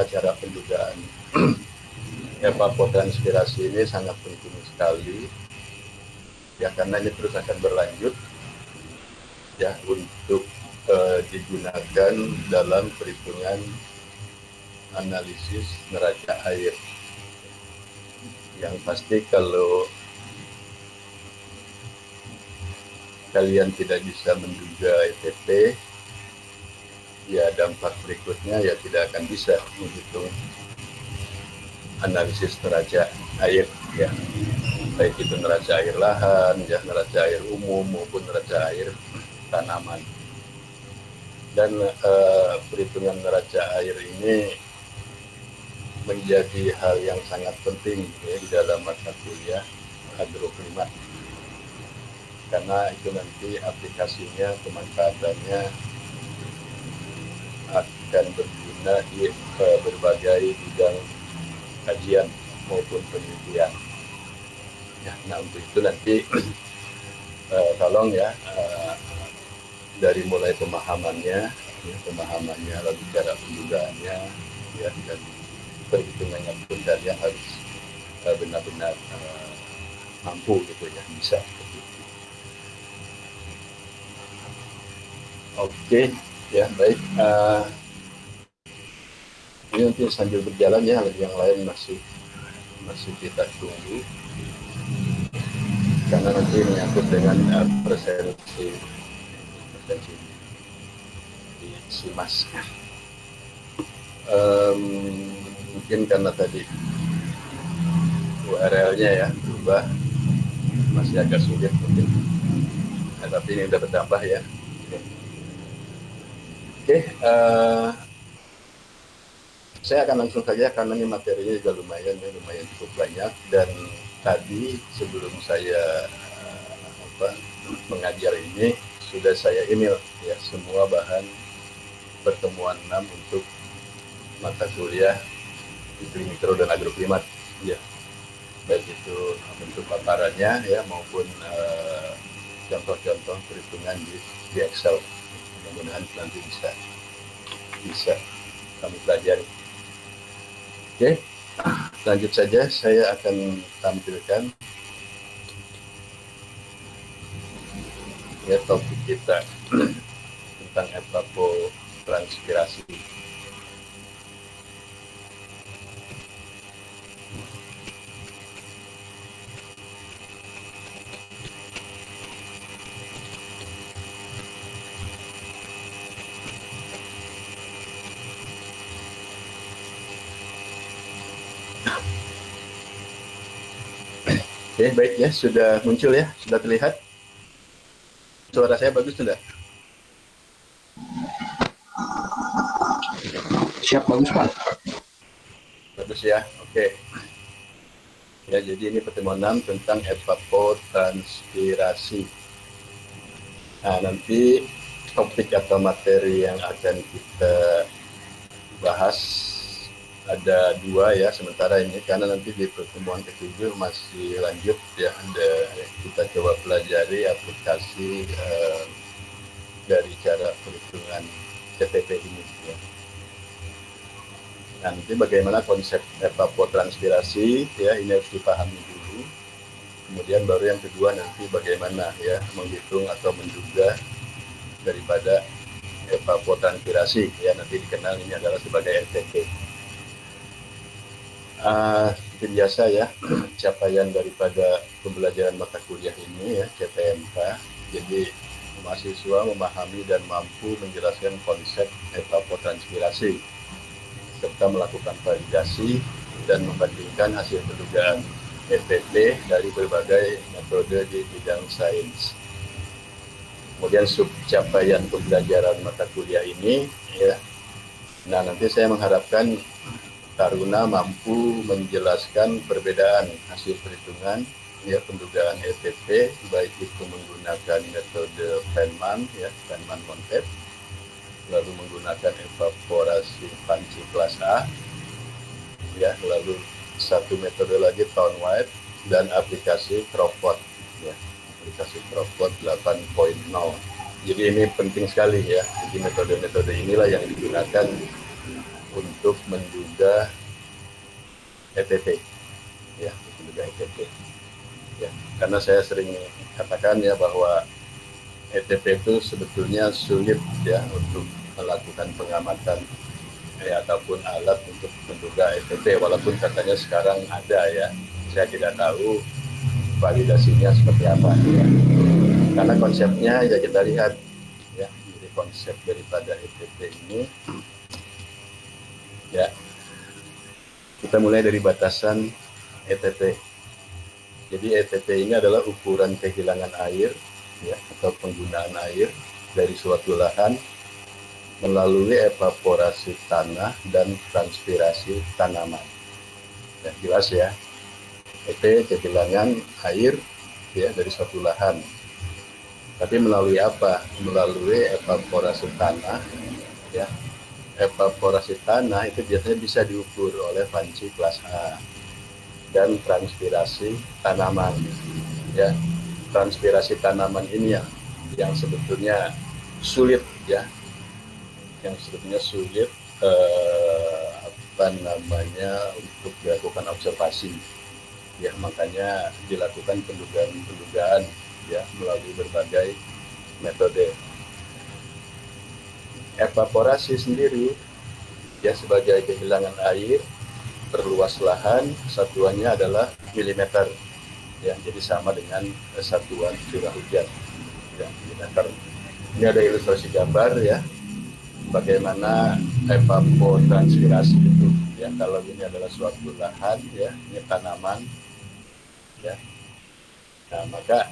cara pendugaan evapotranspirasi ini sangat penting sekali ya, karena ini terus akan berlanjut ya untuk digunakan dalam perhitungan analisis neraca air. Yang pasti kalau kalian tidak bisa menduga ETP, ya dampak berikutnya ya tidak akan bisa menghitung analisis neraca air ya, baik itu neraca air lahan ya, neraca air umum maupun neraca air tanaman. Dan perhitungan neraca air ini menjadi hal yang sangat penting ya, di dalam mata kuliah agroklimat, karena itu nanti aplikasinya, pemanfaatannya akan berguna di berbagai bidang kajian maupun penelitian. Ya, nah untuk itu nanti tolong ya dari mulai pemahamannya, lalu cara pendugaannya, ya, dan perhitungannya pun kalian harus benar-benar mampu gitu ya, bisa. Oke, ya baik. Ini nanti sambil berjalan ya, yang lain masih kita tunggu, karena nanti menyangkut dengan presensi di SIMAS. Mungkin karena tadi URL-nya ya berubah, masih agak sulit mungkin, tapi ini udah bertambah ya. Oke, saya akan langsung saja karena ini materinya juga lumayan cukup banyak, dan tadi sebelum saya mengajar ini sudah saya email ya semua bahan pertemuan 6 untuk mata kuliah iklim mikro dan agroklimat ya, baik itu bentuk paparannya ya maupun contoh-contoh perhitungan di Excel. Mudah-mudahan nanti bisa kami pelajari. Oke, lanjut saja, saya akan tampilkan ya topik kita tentang evapotranspirasi. Oke, baik ya, sudah muncul ya, sudah terlihat. Suara saya bagus sudah? Siap, bagus Pak. Bagus ya, oke. Ya, jadi ini pertemuan 6 tentang evapotranspirasi. Nah, nanti topik atau materi yang akan kita bahas ada 2 ya sementara ini, karena nanti di pertemuan ke-7 masih lanjut ya, kita coba pelajari aplikasi dari cara perhitungan CTP ini ya. Nanti bagaimana konsep evapotranspirasi ya, ini harus dipahami dulu. Kemudian baru yang kedua nanti bagaimana ya menghitung atau menduga daripada evapotranspirasi ya, nanti dikenal ini adalah sebagai NTP. Seperti biasa ya, capaian daripada pembelajaran mata kuliah ini ya, CPMK. Jadi mahasiswa memahami dan mampu menjelaskan konsep evapotranspirasi serta melakukan validasi dan membandingkan hasil pendugaan ETP dari berbagai metode di bidang sains. Kemudian subcapaian pembelajaran mata kuliah ini ya, nah nanti saya mengharapkan Taruna mampu menjelaskan perbedaan hasil perhitungan ya pendugaan ETP, baik itu menggunakan metode Feynman ya, Feynman Montet, lalu menggunakan evaporasi panci kelas A ya, lalu satu metode lagi Town White, dan aplikasi Crawford ya, aplikasi Crawford 8.0. Jadi ini penting sekali ya, jadi metode-metode inilah yang digunakan untuk menduga ETP, ya, menduga ETP. Ya, karena saya sering katakan ya bahwa ETP itu sebetulnya sulit ya untuk melakukan pengamatan ataupun alat untuk menduga ETP, walaupun katanya sekarang ada ya, saya tidak tahu validasinya seperti apa ya. Karena konsepnya ya kita lihat ya, jadi konsep daripada ETP ini ya, kita mulai dari batasan ETP. Jadi ETP ini adalah ukuran kehilangan air ya, atau penggunaan air dari suatu lahan melalui evaporasi tanah dan transpirasi tanaman. Ya, jelas ya. ET kehilangan air ya dari suatu lahan. Tapi melalui apa? Melalui evaporasi tanah ya. Evaporasi tanah itu biasanya bisa diukur oleh panci kelas A. Dan transpirasi tanaman ya, transpirasi tanaman ini yang sebetulnya sulit ya, yang sebetulnya sulit untuk dilakukan observasi ya, makanya dilakukan pendugaan ya melalui berbagai metode. Evaporasi sendiri ya sebagai kehilangan air, perluas lahan, satuannya adalah milimeter ya, jadi sama dengan satuan curah hujan ya, milimeter. Ini ada ilustrasi gambar ya, bagaimana evapotranspirasi itu ya. Kalau ini adalah suatu lahan ya, ini tanaman ya, nah maka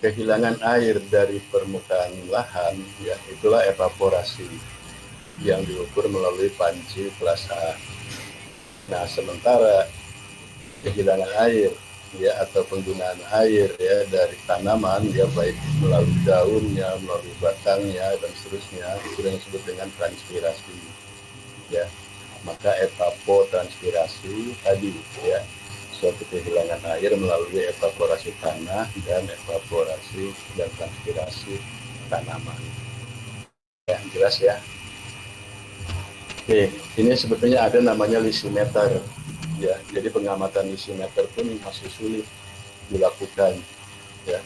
kehilangan air dari permukaan lahan ya, itulah evaporasi yang diukur melalui panci kelas A. Nah, sementara kehilangan air ya atau penggunaan air ya dari tanaman ya, baik melalui daunnya, melalui batangnya dan seterusnya, itu yang disebut dengan transpirasi ya. Maka evapotranspirasi tadi ya, suatu kehilangan air melalui evaporasi tanah dan evaporasi dan transpirasi tanaman. Ya, jelas ya. Oke, ini sebetulnya ada namanya lisimeter ya. Jadi pengamatan lisimeter pun masih sulit dilakukan ya.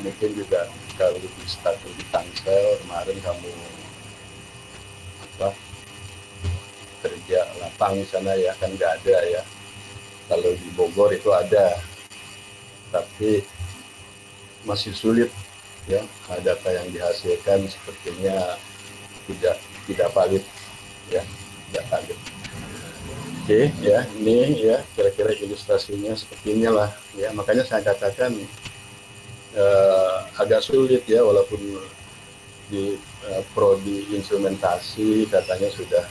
Mungkin juga kalau di stasiun di Tangsel kemarin kamu kerja lapang di sana ya, kan nggak ada ya. Kalau di Bogor itu ada, tapi masih sulit ya. Data yang dihasilkan sepertinya tidak valid ya, tidak valid. Oke ya, ini ya kira-kira ilustrasinya seperti inilah ya. Makanya saya katakan agak sulit ya, walaupun di prodi instrumentasi katanya sudah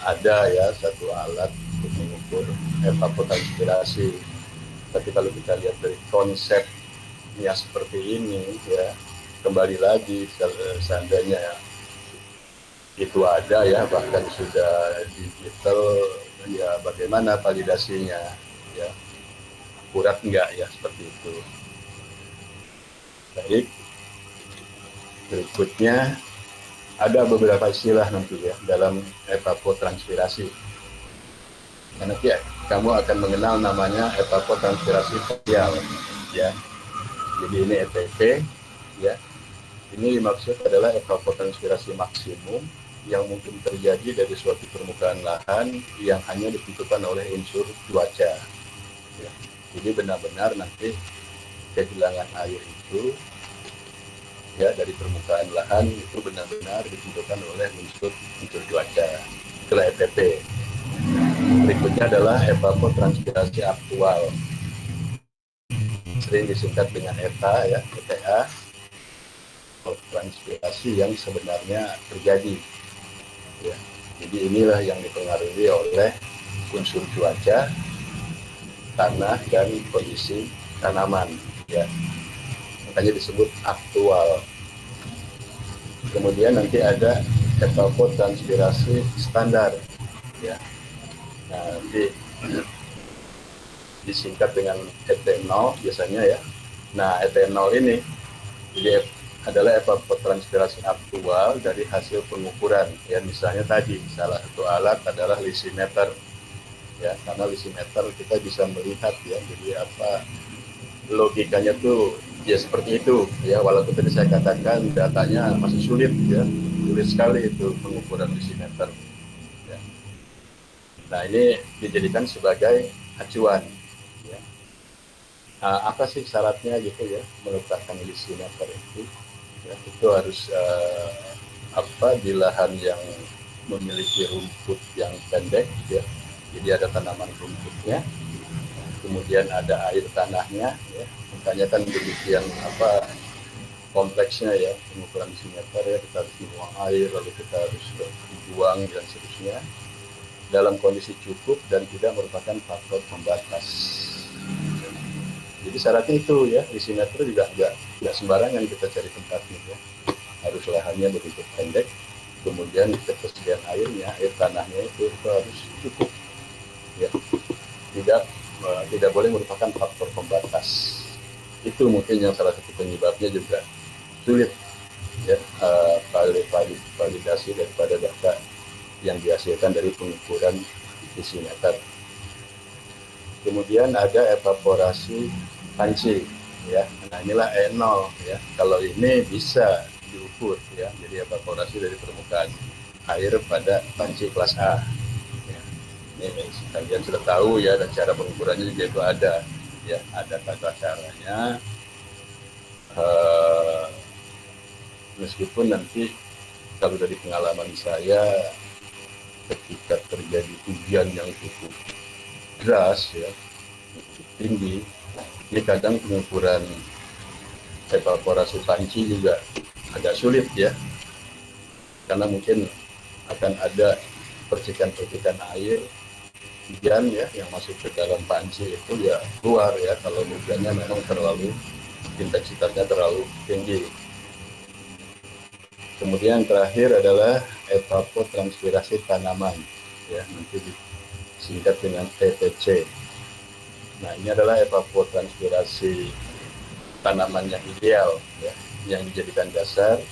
ada ya satu alat untuk mengukur evapotranspirasi. Tapi kalau kita lihat dari konsepnya seperti ini ya, kembali lagi seandainya itu ada ya, bahkan sudah digital ya, bagaimana validasinya ya, akurat enggak ya, seperti itu. Baik, berikutnya ada beberapa istilah nanti ya dalam evapotranspirasi. Nanti ya, kamu akan mengenal namanya evapotranspirasi parsial ya. Jadi ini ETP ya. Ini maksud adalah evapotranspirasi maksimum yang mungkin terjadi dari suatu permukaan lahan yang hanya ditentukan oleh unsur cuaca ya. Jadi benar-benar nanti kehilangan air itu ya dari permukaan lahan itu benar-benar ditentukan oleh unsur cuaca. Itulah ETP. Berikutnya adalah evapotranspirasi aktual, sering disingkat dengan ETA ya, ETA, transpirasi yang sebenarnya terjadi ya. Jadi inilah yang dipengaruhi oleh unsur cuaca, tanah dan kondisi tanaman ya, makanya disebut aktual. Kemudian nanti ada evapotranspirasi standar ya. Nah, disingkat dengan ET0 biasanya ya. Nah, ET0 ini jadi adalah evapotranspirasi aktual dari hasil pengukuran. Ya, misalnya tadi salah satu alat adalah lisimeter. Ya, karena lisimeter kita bisa melihat ya, jadi apa logikanya tuh ya seperti itu ya, walaupun tadi saya katakan datanya masih sulit ya, sulit sekali itu pengukuran lisimeter ya. Nah, ini dijadikan sebagai acuan ya. Apa sih syaratnya gitu ya meletakkan lisimeter itu ya, itu harus di lahan yang memiliki rumput yang pendek ya, jadi ada tanaman rumputnya, kemudian ada air tanahnya ya, makanya kan demikian kompleksnya ya pengukuran lisimeter ya, kita harus buang air, lalu kita harus buang dan seterusnya dalam kondisi cukup dan tidak merupakan faktor pembatas. Jadi syaratnya itu ya, lisimeter juga nggak sembarangan kita cari tempatnya ya, harus lahannya berbentuk pendek, kemudian ketersediaan airnya, air tanahnya itu harus cukup ya, tidak boleh merupakan faktor pembatas. Itu mungkin yang salah satu penyebabnya juga sulit ya, validasi daripada data yang dihasilkan dari pengukuran lisimeter. Kemudian ada evaporasi panci ya. Nah, inilah E0 ya. Kalau ini bisa diukur ya. Jadi evaporasi dari permukaan air pada panci kelas A. Ya. Ini kalian sudah tahu ya, dan cara pengukurannya juga itu ada ya, ada tata caranya. Meskipun nanti kalau dari pengalaman saya ketika terjadi hujan yang cukup deras ya, tinggi, ini kadang pengukuran evaporasi panci juga agak sulit ya, karena mungkin akan ada percikan-percikan air hujan ya yang masuk ke dalam panci itu ya keluar ya, kalau hujannya memang terlalu intensitasnya terlalu tinggi. Kemudian terakhir adalah evapotranspirasi tanaman ya, nanti disingkat dengan ETC. Nah, ini adalah evapotranspirasi tanaman yang ideal ya, yang dijadikan dasar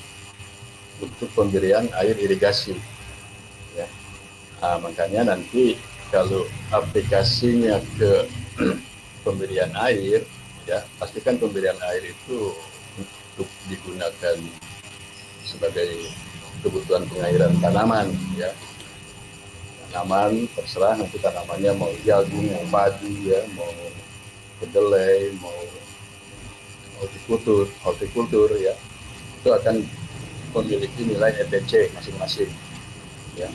untuk pemberian air irigasi ya. Nah, makanya nanti kalau aplikasinya ke pemberian air ya, pastikan pemberian air itu untuk digunakan sebagai kebutuhan pengairan tanaman ya. Tanaman terserah nanti tanamannya mau jagung, mau padi ya, mau kedelai, mau hortikultur ya, itu akan memiliki nilai ETC masing-masing ya.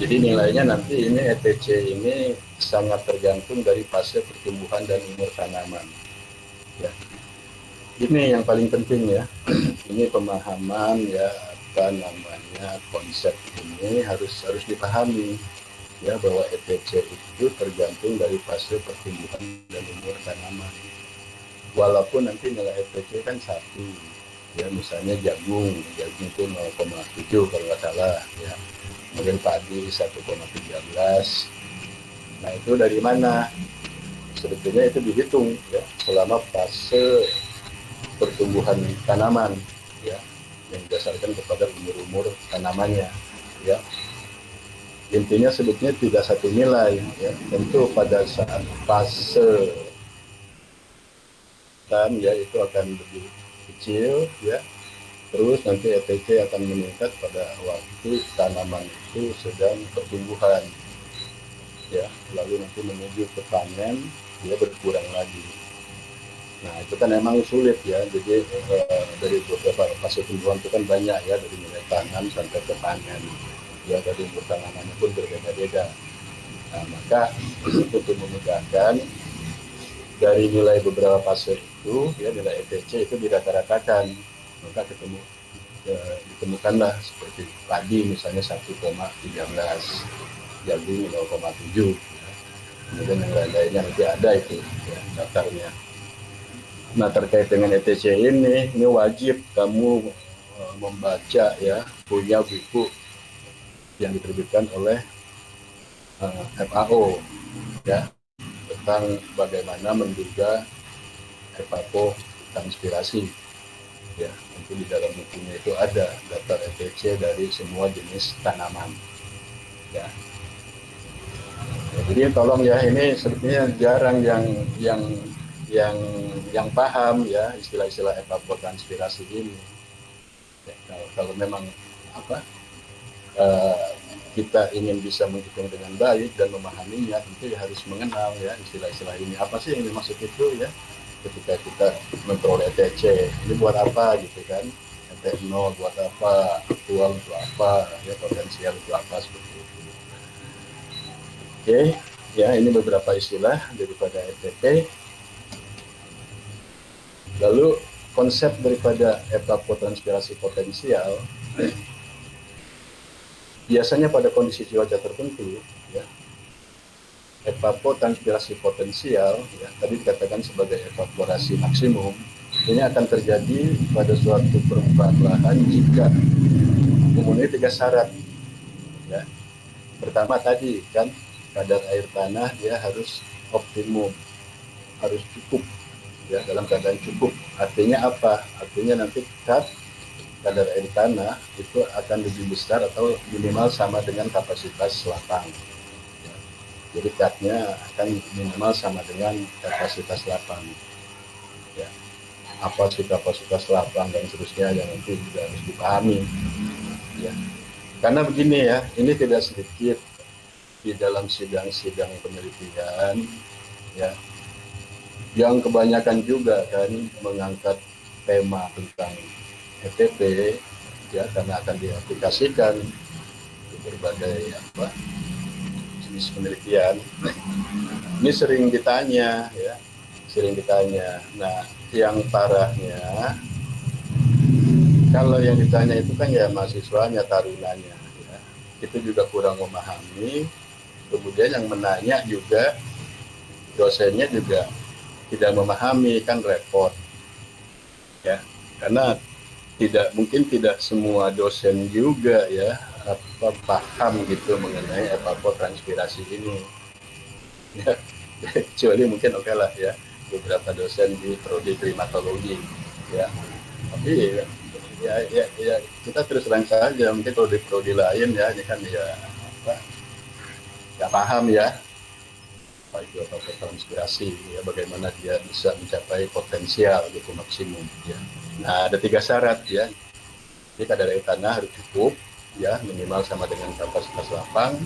Jadi nilainya nanti ini ETC ini sangat tergantung dari fase pertumbuhan dan umur tanaman ya. Ini yang paling penting ya. Ini pemahaman ya, konsep ini harus dipahami ya, bahwa ETC itu tergantung dari fase pertumbuhan dan umur tanaman. Walaupun nanti nilai ETC kan satu ya, misalnya jagung itu 0,7 kalau nggak salah ya, kemudian padi 1,13. Nah, itu dari mana? Sebetulnya itu dihitung ya selama fase pertumbuhan tanaman ya, yang didasarkan kepada umur tanamannya ya. Intinya sebetulnya tidak satu nilai ya, tentu pada saat fase ya itu akan lebih kecil ya, terus nanti ETC akan meningkat pada waktu tanaman itu sedang pertumbuhan ya, lalu nanti menuju ke panen dia berkurang lagi. Nah, itu kan memang sulit ya, jadi dari beberapa fase tumbuhan itu kan banyak ya, dari mulai tanam sampai ke panen ya, dari umur tanamannya pun berbeda-beda. Nah, maka untuk memudahkan dari nilai beberapa fase itu ya, nilai ETC itu dirata-ratakan, maka ditemukanlah seperti padi misalnya 1,13, jagung 0,7 ya. Kemudian yang lain-lainnya nanti ada itu ya, daftarnya. Nah, terkait dengan ETC ini wajib kamu membaca ya, punya buku yang diterbitkan oleh FAO ya, tentang bagaimana menduga evapotranspirasi Ya, tentu di dalam bukunya itu ada daftar ETC dari semua jenis tanaman. Ya, jadi tolong ya, ini sebetulnya jarang yang yang yang paham ya istilah-istilah evapotranspirasi ini. Ya, kalau memang apa uh, kita ingin bisa menghitung dengan baik dan memahaminya, tentu ya harus mengenal ya istilah-istilah ini. Apa sih yang dimaksud itu ya? Ketika kita memperoleh ETC, ini buat apa gitu kan? ET0 buat apa? Aktual untuk apa? Ya potensial untuk apa seperti itu. Oke, ya ini beberapa istilah daripada ETP. Lalu konsep daripada evapotranspirasi potensial, biasanya pada kondisi cuaca tertentu, ya, evapotranspirasi potensial, ya, tadi dikatakan sebagai evaporasi maksimum, ini akan terjadi pada suatu permukaan lahan jika memenuhi 3 syarat. Ya. Pertama tadi kan kadar air tanah dia harus optimum, harus cukup, ya dalam keadaan cukup. Artinya apa? Artinya nanti kadar air tanah itu akan lebih besar atau minimal sama dengan kapasitas lapang. Ya. Jadi catnya akan minimal sama dengan kapasitas lapang. Ya. Apa sih kapasitas lapang dan seterusnya yang nanti juga harus dipahami. Ya. Karena begini ya, ini tidak sedikit di dalam sidang-sidang penelitian, ya, yang kebanyakan juga kan mengangkat tema tentang ETP, ya, karena akan diaplikasikan di berbagai jenis penelitian. Ini sering ditanya, ya, sering ditanya. Nah, yang parahnya kalau yang ditanya itu kan ya mahasiswanya, tarunanya, ya, itu juga kurang memahami. Kemudian yang menanya juga dosennya juga tidak memahami, kan repot, ya, karena tidak semua dosen juga ya paham gitu mengenai evapotranspirasi ini, ya. Kecuali mungkin oke lah ya beberapa dosen di prodi klimatologi, ya, tapi ya kita terus terang saja, mungkin kalau di prodi lain ya ini kan ya apa nggak paham ya apa itu evapotranspirasi, ya bagaimana dia bisa mencapai potensial gitu maksimum, ya. Nah ada 3 syarat ya. Jadi kadar air tanah harus cukup, ya minimal sama dengan kapasitas lapang.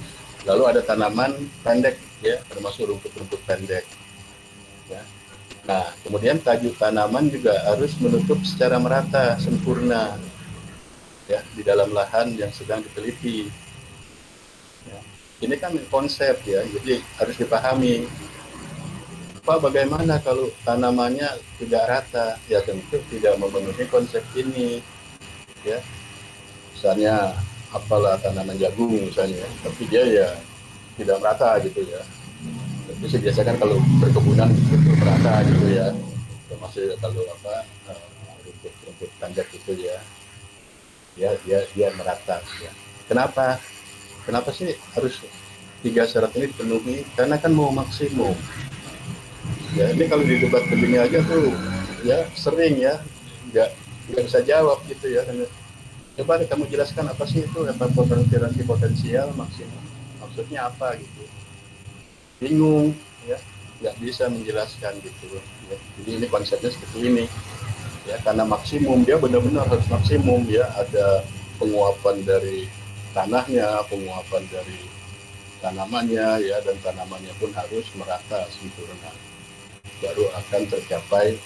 Lalu ada tanaman pendek, ya termasuk rumput-rumput pendek, ya. Nah kemudian tajuk tanaman juga harus menutup secara merata sempurna, ya di dalam lahan yang sedang diteliti, ya. Ini kan konsep ya, jadi harus dipahami. Pak, bagaimana kalau tanamannya tidak rata? Ya tentu tidak memenuhi konsep ini, ya. Misalnya apalah tanaman jagung misalnya, tapi dia ya tidak merata gitu ya. Tapi biasanya kan kalau perkebunan itu merata gitu ya. Termasuk kalau rumput pendek itu ya, dia merata. Ya. Kenapa? Kenapa sih harus 3 syarat ini dipenuhi? Karena kan mau maksimum. Ya ini kalau di debat begini aja tuh ya sering ya nggak bisa jawab gitu ya. Coba deh kamu jelaskan apa sih itu evapotranspirasi potensial maksimum, maksudnya apa gitu, bingung ya, nggak bisa menjelaskan gitu ya. Jadi ini konsepnya seperti ini ya, karena maksimum dia benar-benar harus maksimum ya, ada penguapan dari tanahnya, penguapan dari tanamannya ya, dan tanamannya pun harus merata sempurna, baru akan tercapai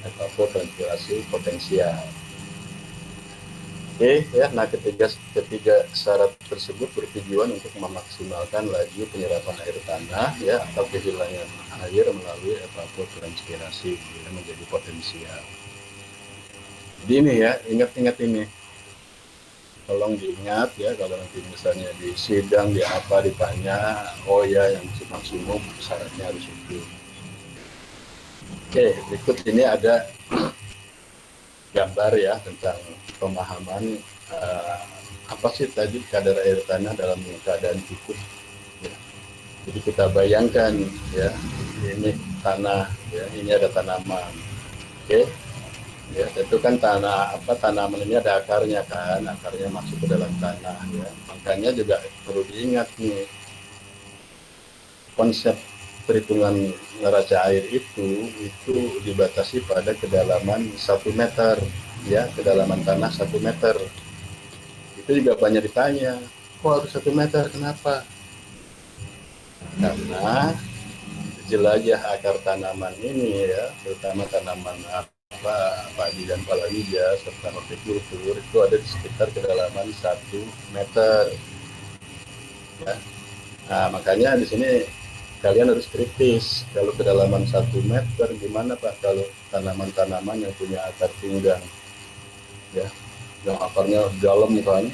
evapotranspirasi potensial. Oke, ya. Nah, ketiga syarat tersebut bertujuan untuk memaksimalkan laju penyerapan air tanah ya atau kehilangan air melalui evapotranspirasi ya, menjadi potensial. Jadi ini ya, ingat-ingat ini. Tolong diingat ya, kalau nanti misalnya di sidang di apa ditanya, oh ya yang maksimum syaratnya harus itu. Oke, berikut ini ada gambar ya tentang pemahaman apa sih tadi kadar air tanah dalam keadaan cukup, ya. Jadi kita bayangkan ya, ini tanah ya, ini ada tanaman, oke. Ya, itu kan tanah apa tanaman ini ada akarnya kan, akarnya masuk ke dalam tanah ya. Makanya juga perlu diingat nih konsep perhitungan neraca air itu dibatasi pada kedalaman 1 meter ya, kedalaman tanah 1 meter. Itu juga banyak ditanya, kok harus 1 meter, kenapa? Karena jelajah akar tanaman ini ya, terutama tanaman apa padi dan palawija serta hortikultur itu ada di sekitar kedalaman 1 meter. Ya. Nah, makanya di sini kalian harus kritis. Kalau kedalaman 1 meter, gimana Pak kalau tanaman-tanaman yang punya akar pinggang, ya, yang akarnya dalam kan,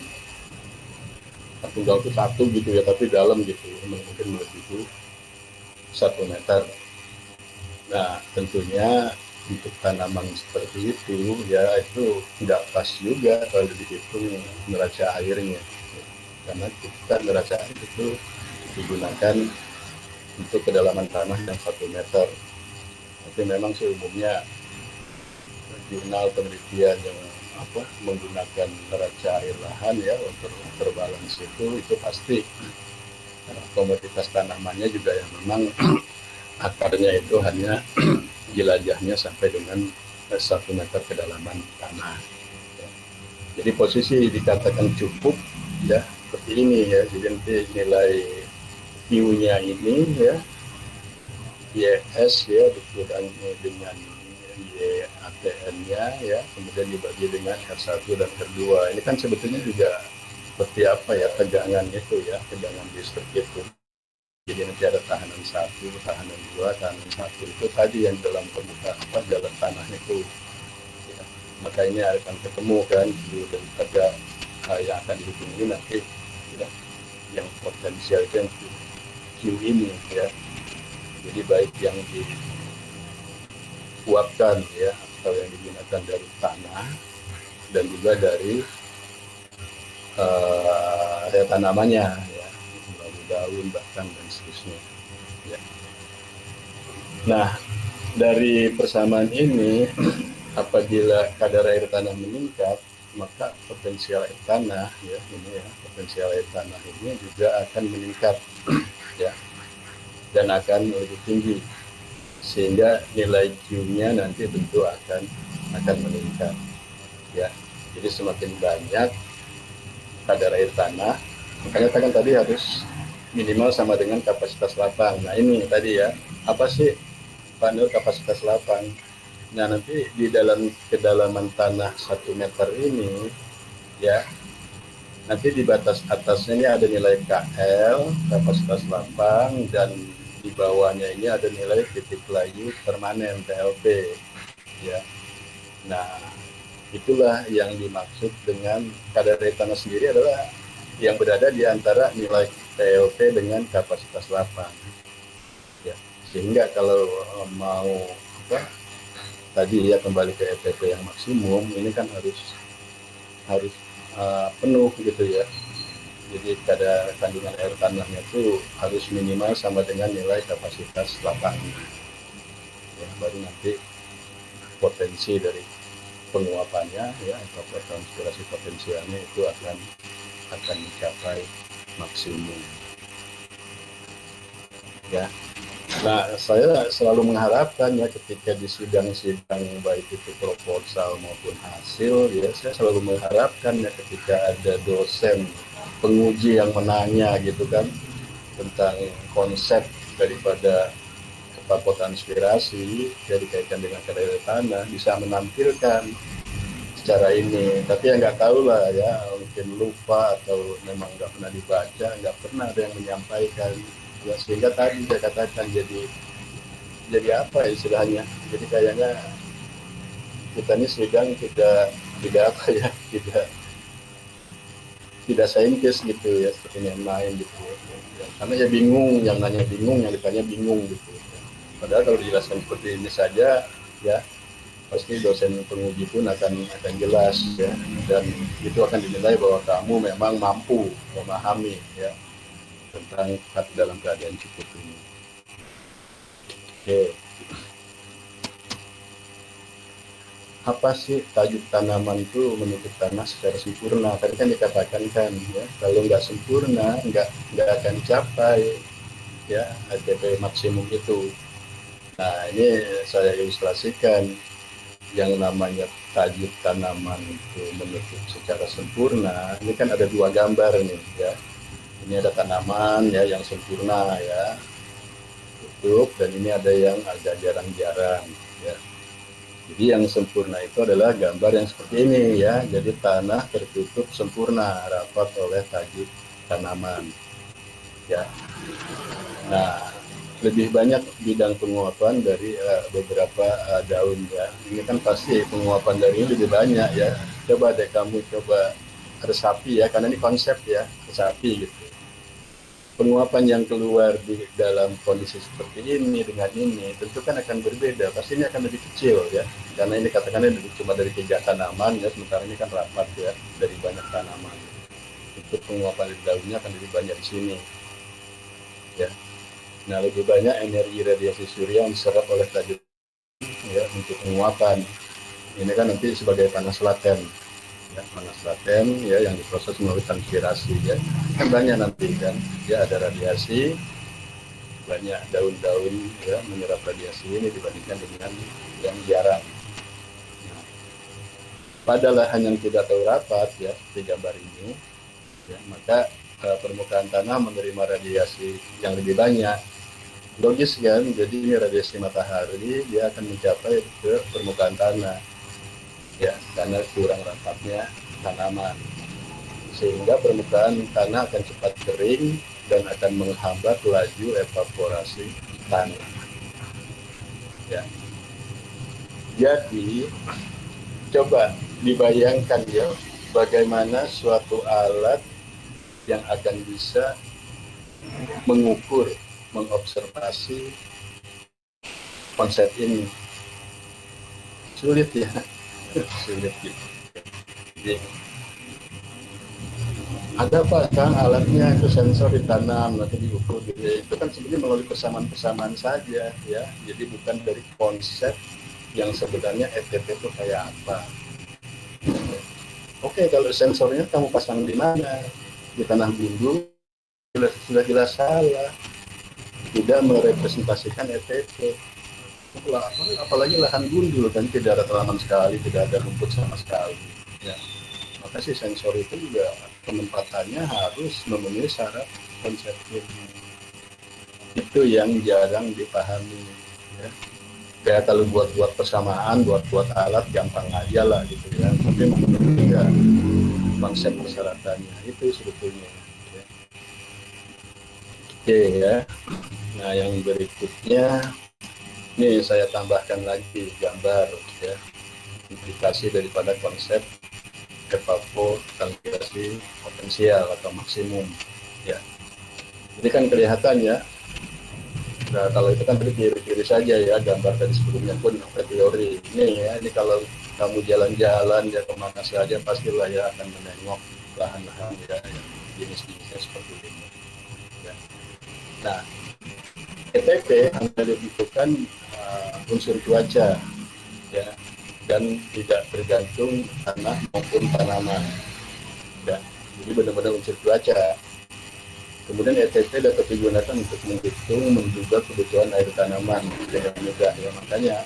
pinggang itu satu gitu ya, tapi dalam gitu, mungkin melebihi 1 meter. Nah, tentunya untuk tanaman seperti itu, ya itu nggak pas juga kalau dihitung neraca airnya. Karena kita neraca air itu digunakan untuk kedalaman tanah yang 1 meter. Tapi memang sih umumnya jurnal penelitian yang menggunakan neraca air lahan ya untuk terbalance itu pasti komoditas tanamannya juga yang memang akarnya itu hanya jelajahnya sampai dengan 1 meter kedalaman tanah. Jadi posisi dikatakan cukup ya seperti ini ya. Jadi nanti nilai Q-nya ini ya YS ya dikurangi dengan YATN-nya ya, kemudian dibagi dengan R1 dan R2. Ini kan sebetulnya juga seperti apa ya tegangan itu ya, tegangan listrik itu. Jadi nanti ada tahanan 1, tahanan 2, tahanan 1 itu tadi yang dalam permukaan dalam tanah itu. Ya. Maka ini akan ketemu kan daripada yang akan dihitung ini nanti ya, yang potensial itu yang Q ini ya. Jadi baik yang dikuatkan ya atau yang digunakan dari tanah dan juga dari tanamannya ya, melalui daun bahkan dan seterusnya. Ya. Nah, dari persamaan ini apabila kadar air tanah meningkat, maka potensial air tanah ya ini ya potensial air tanah ini juga akan meningkat ya dan akan lebih tinggi sehingga nilai Q-nya nanti tentu akan meningkat ya. Jadi semakin banyak kadar air tanah, makanya kan tadi harus minimal sama dengan kapasitas lapang. Nah ini tadi ya, apa sih Pak Nur kapasitas lapang? Nah nanti di dalam kedalaman tanah 1 meter ini ya, nanti di batas atasnya ini ada nilai KL kapasitas lapang dan di bawahnya ini ada nilai titik layu permanen TLP ya. Nah itulah yang dimaksud dengan kadar air tanah sendiri adalah yang berada di antara nilai TLP dengan kapasitas lapang ya. Sehingga kalau mau apa tadi ya kembali ke ETP yang maksimum ini kan harus penuh gitu ya. Jadi kadar kandungan air tanahnya itu harus minimal sama dengan nilai kapasitas lapangnya. Ya, baru nanti potensi dari penguapannya ya atau transpirasi potensialnya itu akan mencapai maksimum. Ya. Nah, saya selalu mengharapkan ya ketika di sidang-sidang baik itu proposal maupun hasil ya saya selalu mengharapkan ya ketika ada dosen penguji yang menanya gitu kan tentang konsep daripada kepakotan inspirasi ya dikaitkan dengan kadar tanah bisa menampilkan secara ini, tapi ya nggak tahu lah ya mungkin lupa atau memang nggak pernah dibaca, nggak pernah ada yang menyampaikan ya sehingga tadi saya katakan jadi apa ya istilahnya, jadi kayaknya kita ini sidang tidak apa ya tidak saintis gitu ya seperti yang lain gitu ya, karena ya bingung, yang nanya bingung, yang ditanya bingung gitu ya. Padahal kalau dijelaskan seperti ini saja ya pasti dosen penguji pun akan jelas ya dan itu akan dinilai bahwa kamu memang mampu memahami ya tentang dalam keadaan cukup ini. Oke. apa sih tajuk tanaman itu menutup tanah secara sempurna? Tadi kan dikatakan kan ya, kalau nggak sempurna nggak akan capai ya ATP maksimum itu. Nah ini saya ilustrasikan yang namanya tajuk tanaman itu menutup secara sempurna. Ini kan ada dua gambar nih ya. Ini ada tanaman ya yang sempurna ya tutup, dan ini ada yang agak jarang-jarang ya. Jadi yang sempurna itu adalah gambar yang seperti ini ya. Jadi tanah tertutup sempurna rapat oleh tajuk tanaman ya. Nah, lebih banyak bidang penguapan dari beberapa daun ya. Ini kan pasti penguapan dari ini lebih banyak ya. Coba deh kamu coba resapi ya, karena ini konsep ya, resapi gitu. Penguapan yang keluar di dalam kondisi seperti ini dengan ini tentu kan akan berbeda. Pasti ini akan lebih kecil ya, karena ini katakannya cuma dari 3 tanaman ya, sementara ini kan rapat ya dari banyak tanaman. Untuk penguapan dari daunnya akan lebih banyak di sini ya. Nah, lebih banyak energi radiasi surya yang diserap oleh tajuk ya untuk penguapan. Ini kan nanti sebagai panas laten ya, panas laten ya yang diproses melalui transpirasi ya. Kan banyak nanti kan ya, ada radiasi, banyak daun-daun ya menyerap radiasi ini dibandingkan dengan yang jarang. Nah, pada lahan yang tidak terlalu rapat ya di gambar ini ya, maka permukaan tanah menerima radiasi yang lebih banyak. Logis kan, jadi ini radiasi matahari dia akan mencapai ke permukaan tanah ya, karena kurang rapatnya tanaman, sehingga permukaan tanah akan cepat kering dan akan menghambat laju evaporasi tanah ya. Jadi coba dibayangkan ya, bagaimana suatu alat yang akan bisa mengukur, mengobservasi konsep ini. Sulit ya, sulit gitu. Jadi, ada apa kan alatnya, itu sensor ditanam nanti diukur gitu. Itu kan sebenarnya melalui persamaan-persamaan saja ya. Jadi bukan dari konsep yang sebenarnya ETP itu kayak apa. Oke, kalau sensornya kamu pasang di mana? Di tanah gundul, sudah jelas salah. Tidak merepresentasikan ETP. Apalagi lahan gundul kan tidak ada tanaman sekali, tidak ada rumput sama sekali ya. Maka si sensor itu juga penempatannya harus memenuhi syarat konsep ilmu. Itu yang jarang dipahami ya. Kayak kalau buat persamaan, buat alat gampang aja lah gitu ya, tapi menurut ya konsep persyaratannya itu sebetulnya ya. Oke ya. Nah yang berikutnya ini saya tambahkan lagi gambar ya, implikasi daripada konsep evapotranspirasi potensial atau maksimum ya. Ini kan kelihatan ya. Nah, kalau itu kan tadi kiri-kiri saja ya, gambar tadi sebelumnya pun teori ini ya. Ini kalau kamu jalan-jalan ya kemana saja pastilah ya akan menengok lahan-lahan ya yang jenis-jenisnya seperti ini ya. Nah, ETP hanya dibutuhkan unsur cuaca ya, dan tidak tergantung tanah maupun tanaman ya. Jadi benar-benar unsur cuaca. Kemudian ETP dapat digunakan untuk menghitung, menduga kebutuhan air tanaman dengan mudah ya. Makanya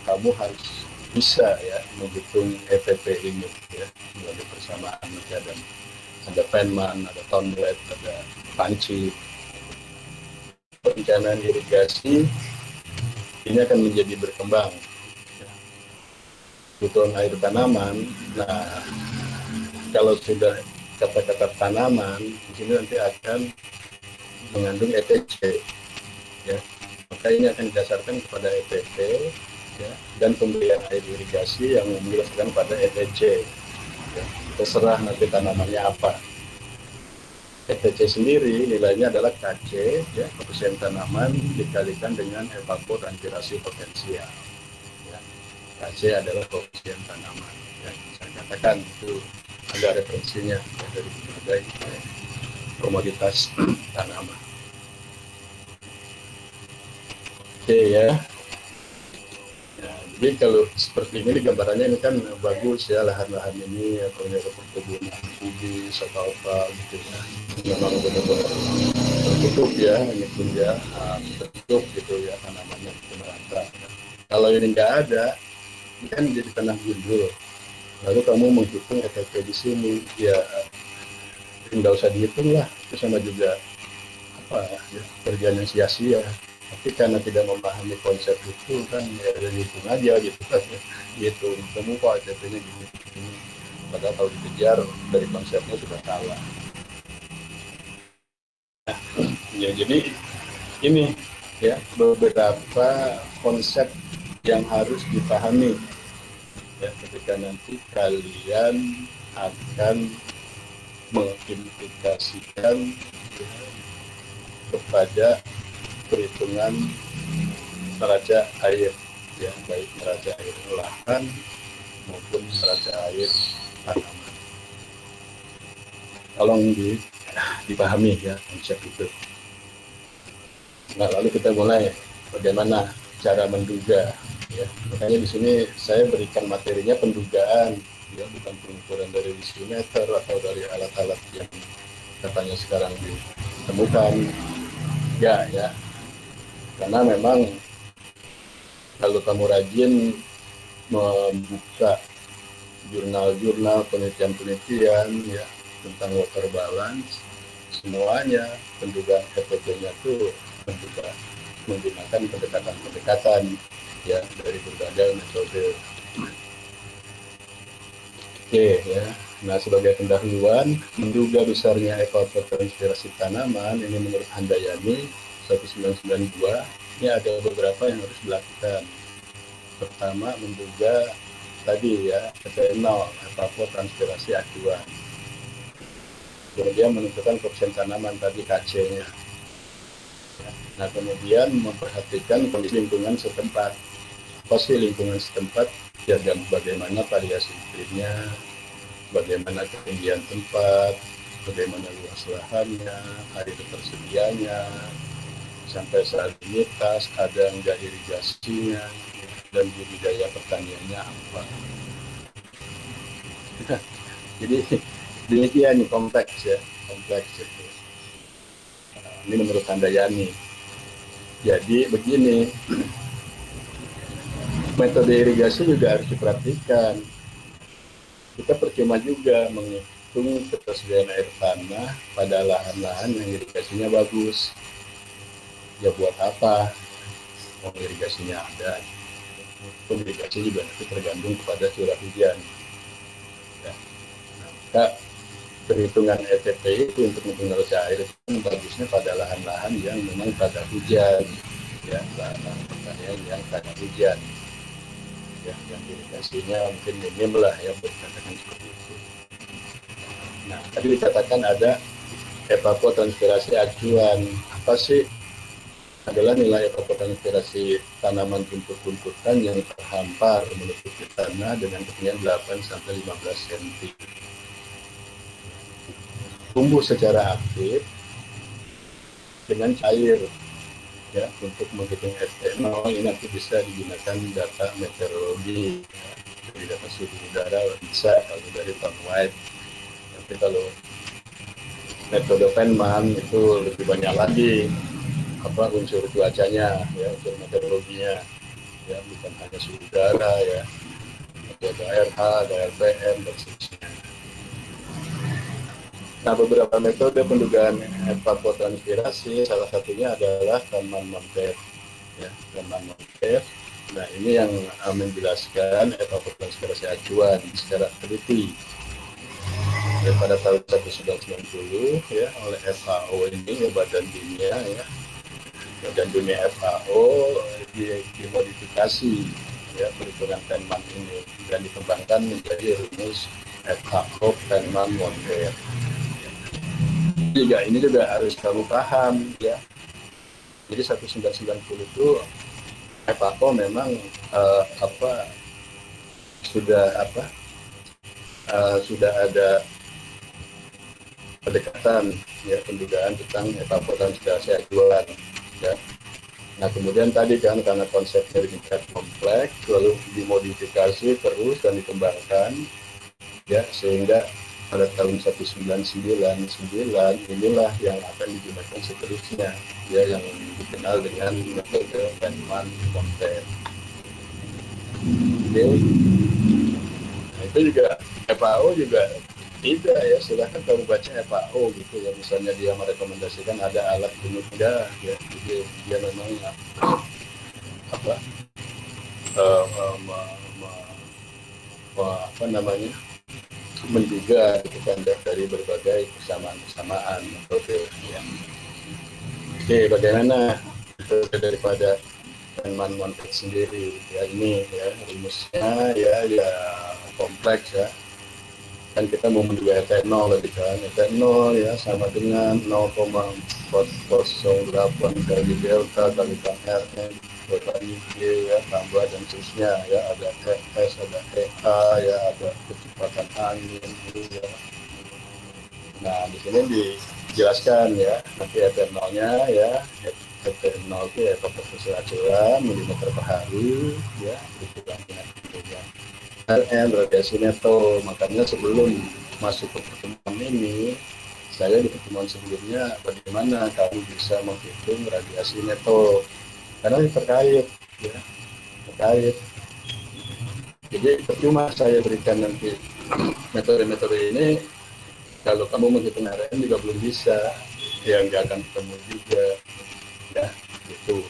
kamu harus bisa ya menghitung ETP ini ya melalui persamaan. Ada Feynman, ada Townley, ada Panci. Perencanaan irigasi ini akan menjadi berkembang. Kebutuhan air tanaman. Nah, kalau sudah kata-kata tanaman, di sini nanti akan mengandung ETC, ya. Maka ini akan didasarkan kepada ETP, ya, dan pemberian air irigasi yang menjelaskan pada ETC. Ya. Terserah nanti tanamannya apa. ETC sendiri nilainya adalah KC, ya, koefisien tanaman dikalikan dengan evapotranspirasi potensial. Ya. KC adalah koefisien tanaman. Ya. Saya katakan itu ada referensinya ya, dari berbagai komoditas tanaman. Oke ya. Ya, Jadi kalau seperti ini gambarannya ini kan bagus ya, lahan-lahan ini atau perkebunan kubis atau apa gitu ya, memang benar-benar tertutup ya, ini pun ya tertutup gitu ya, tanamannya itu merata. Kalau ini nggak ada, ini kan jadi tanah gundul. Lalu kamu menghitung EKP di sini, ya nggak usah dihitung lah, itu sama juga apa ya, kerjaan yang sia-sia. Tapi karena tidak memahami konsep itu kan ya dihitung aja gitu kan, gitu kamu kok EKP-nya gini, gini, padahal kalau dikejar dari konsepnya sudah salah. Ya jadi ini ya beberapa konsep yang harus dipahami ya ketika nanti kalian akan mengimplikasikan ya, kepada perhitungan neraca air ya, baik neraca air lahan maupun neraca air tanaman. Tolong dipahami ya konsep itu. Nah, lalu kita mulai bagaimana cara menduga ya. Makanya di sini saya berikan materinya pendugaan ya, bukan pengukuran dari dosimeter atau dari alat-alat yang katanya sekarang ditemukan ya ya. Karena memang kalau kamu rajin membuka jurnal-jurnal penelitian-penelitian ya tentang water balance, semuanya pendugaan EPP-nya itu menggunakan pendekatan-pendekatan ya dari berbagai metode. Oke ya. Nah, sebagai pendahuluan menduga besarnya evapotranspirasi tanaman ini menurut Handayani 1992 ini ada beberapa yang harus dilakukan. Pertama, menduga tadi ya PTM0 evapotranspirasi acuan. Kemudian menentukan koefisien tanaman tadi KC-nya. Nah, kemudian memperhatikan kondisi lingkungan setempat. Apa sih lingkungan setempat? Ya, dan bagaimana variasi iklimnya, bagaimana ketinggian tempat, bagaimana luas lahannya, air tersedianya, sampai salinitas, ada enggak irigasinya, dan budidaya pertaniannya apa. Jadi demikian nih, kompleks ya, kompleks itu. Ini menurut Handayani. Jadi begini, metode irigasi juga harus diperhatikan. Kita percuma juga menghitung ketersediaan air tanah pada lahan-lahan yang irigasinya bagus. Ya buat apa? Mau irigasinya ada. Irigasi juga nanti tergantung kepada curah hujan. Ya. Nah, maka perhitungan ETP itu untuk menggunakan air itu bagusnya pada lahan-lahan yang memang pada hujan, ya, lahan pertanian yang pada hujan, ya, yang irigasinya mungkin minim lah ya, berdasarkan seperti itu. Nah, tadi dikatakan ada evapotranspirasi acuan. Apa sih? Adalah nilai evapotranspirasi tanaman tumpuk-tumpukan yang terhampar menutupi tanah dengan ketinggian 8-15 cm. Tumbuh secara aktif dengan cair ya, untuk menghitung ST0 ini nanti bisa digunakan data meteorologi ya, dari data suhu udara bisa kalau dari Tom White. Tapi kalau metode Feynman itu lebih banyak lagi apa unsur cuacanya ya, unsur meteorologinya ya, bukan hanya suhu udara ya, ada RH, ada RPM dan seterusnya. Nah, beberapa metode pendugaan evapotranspirasi, salah satunya adalah Feynman-Monteith. Ya, Feynman-Monteith. Nah, ini yang menjelaskan evapotranspirasi acuan secara teliti. Ya, pada tahun 1990 ya, oleh FAO ini, ya, Badan Dunia ya, Badan Dunia FAO dimodifikasi ya perhitungan Feynman ini dan dikembangkan menjadi rumus FAO Feynman-Monteith. Juga ini juga harus kamu paham ya. Jadi 1990 itu FAO memang sudah ada pendekatan ya pendugaan tentang evapotranspirasi acuan ya. Nah kemudian tadi kan karena konsepnya demikian kompleks, lalu dimodifikasi terus dan dikembangkan, ya sehingga pada tahun 1999 inilah yang akan digunakan seterusnya, ya yang dikenal dengan metode Feynman Content. Oke. Nah, itu juga FAO juga tidak ya, silahkan kamu baca FAO gitu ya, misalnya dia merekomendasikan ada alat penunjang ya, jadi dia memang apa uh, apa namanya menduga gitu kan dari berbagai kesamaan metode ya. Oke, bagaimana itu daripada Feynman Montet sendiri ya, ini ya rumusnya ya kompleks ya, kan kita mau menduga etanol lagi kan, etanol ya sama dengan 0,408 kali delta kali Rn kali G ya, tambah dan seterusnya ya, ada ES, ada EA ya, ada kecepatan angin ya. Nah di sini dijelaskan ya, nanti etanolnya ya, etanol itu ya komposisi acuan milimeter per hari ya, itu kan RN radiasi neto. Makanya sebelum masuk ke pertemuan ini, saya di pertemuan sebelumnya bagaimana kamu bisa menghitung radiasi neto, karena ini terkait ya, terkait. Jadi percuma saya berikan nanti metode-metode ini kalau kamu menghitung RN juga belum bisa, ya nggak akan ketemu juga ya gitu.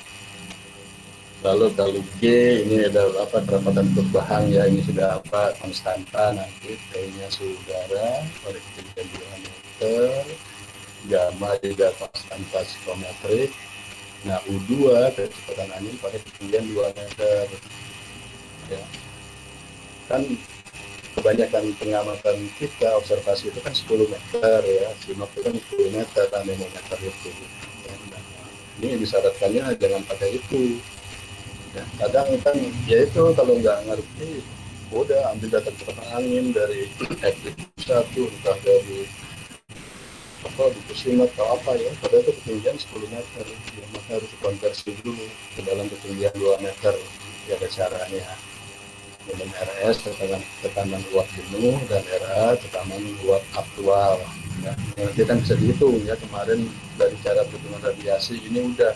Lalu kalau G ini adalah apa, kerapatan perubahan ya, ini sudah apa konstanta, nanti T-nya suhu udara pada ketinggian 2 meter, gamma juga konstanta psikometrik. Nah U2 kecepatan angin pada ketinggian 2 meter ya. Kan kebanyakan pengamatan kita observasi itu kan 10 meter ya, simak itu kan 10 meter anemometer itu ya. Nah, ini disyaratkannya jangan pakai itu ya, kadang kan ya itu kalau nggak ngerti udah ambil data kecepatan angin dari satu entah dari apa di Kusima atau apa ya, pada itu ketinggian 10 meter ya, maka harus konversi dulu ke dalam ketinggian 2 meter ya, ada caranya dengan RS tekanan uap jenuh dan RA tekanan uap aktual ya. Nanti kan bisa dihitung ya, kemarin dari cara perhitungan radiasi ini udah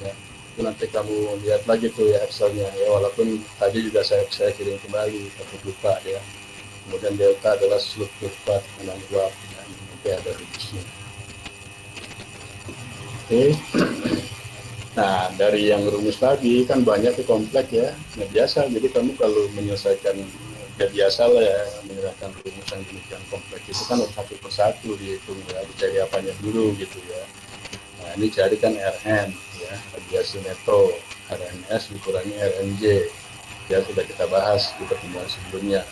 ya, itu nanti kamu lihat lagi tuh ya Excelnya ya, walaupun tadi juga saya kirim kembali tapi lupa ya. Kemudian delta adalah slope kurva tekanan uap ya, nanti ada rumusnya. Oke. Nah dari yang rumus tadi kan banyak tuh kompleks ya, nah biasa jadi kamu kalau menyelesaikan ya biasa lah ya, menyelesaikan rumus yang demikian kompleks itu kan satu persatu dihitung ya, dicari apanya dulu gitu ya. Nah ini carikan Rn ya, radiasi neto, RNS dikurangi RNJ ya, sudah kita bahas di pertemuan sebelumnya.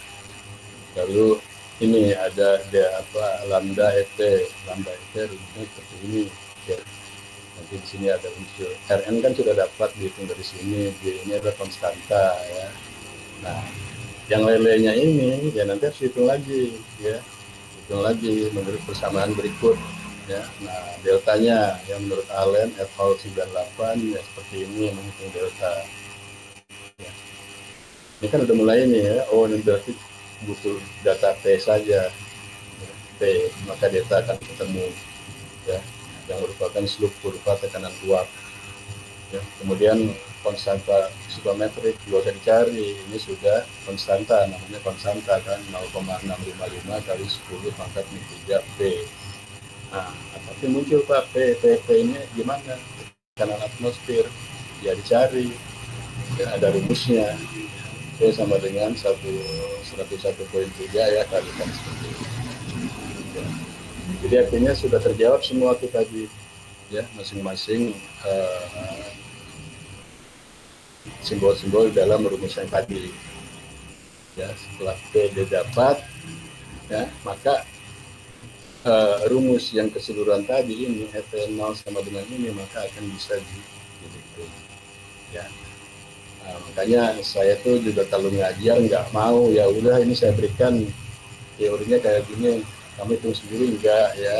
Lalu ini ada apa lambda et rumusnya seperti ini ya. Nanti di sini ada unsur Rn kan sudah dapat dihitung dari sini, G ini adalah konstanta ya. Nah yang lain-lainnya ini ya nanti harus hitung lagi ya, hitung lagi menurut persamaan berikut ya. Nah deltanya yang menurut Allen F98 ya seperti ini menghitung delta ya. Ini kan udah mulai nih ya, oh ini berarti butuh data T saja ya. T maka delta akan ketemu ya, yang merupakan slope kurva tekanan uap ya. Kemudian konstanta psikometrik juga usah dicari, ini sudah konstanta, namanya konstanta kan 0,655 kali 10 pangkat 3 P. Nah, tapi muncul Pak P ini gimana? Tekanan atmosfer, ya dicari, ya ada rumusnya. P sama dengan 101,3 ya kalikan seperti itu. Ya. Jadi artinya sudah terjawab semua tuh tadi, ya masing-masing simbol-simbol dalam rumus yang tadi. Ya setelah P didapat, ya maka rumus yang keseluruhan tadi ini Fn0 sama dengan ini maka akan bisa dihitung ya. Nah, makanya saya tuh juga kalau ngajar nggak mau ya udah ini saya berikan teorinya kayak gini kamu hitung sendiri enggak ya,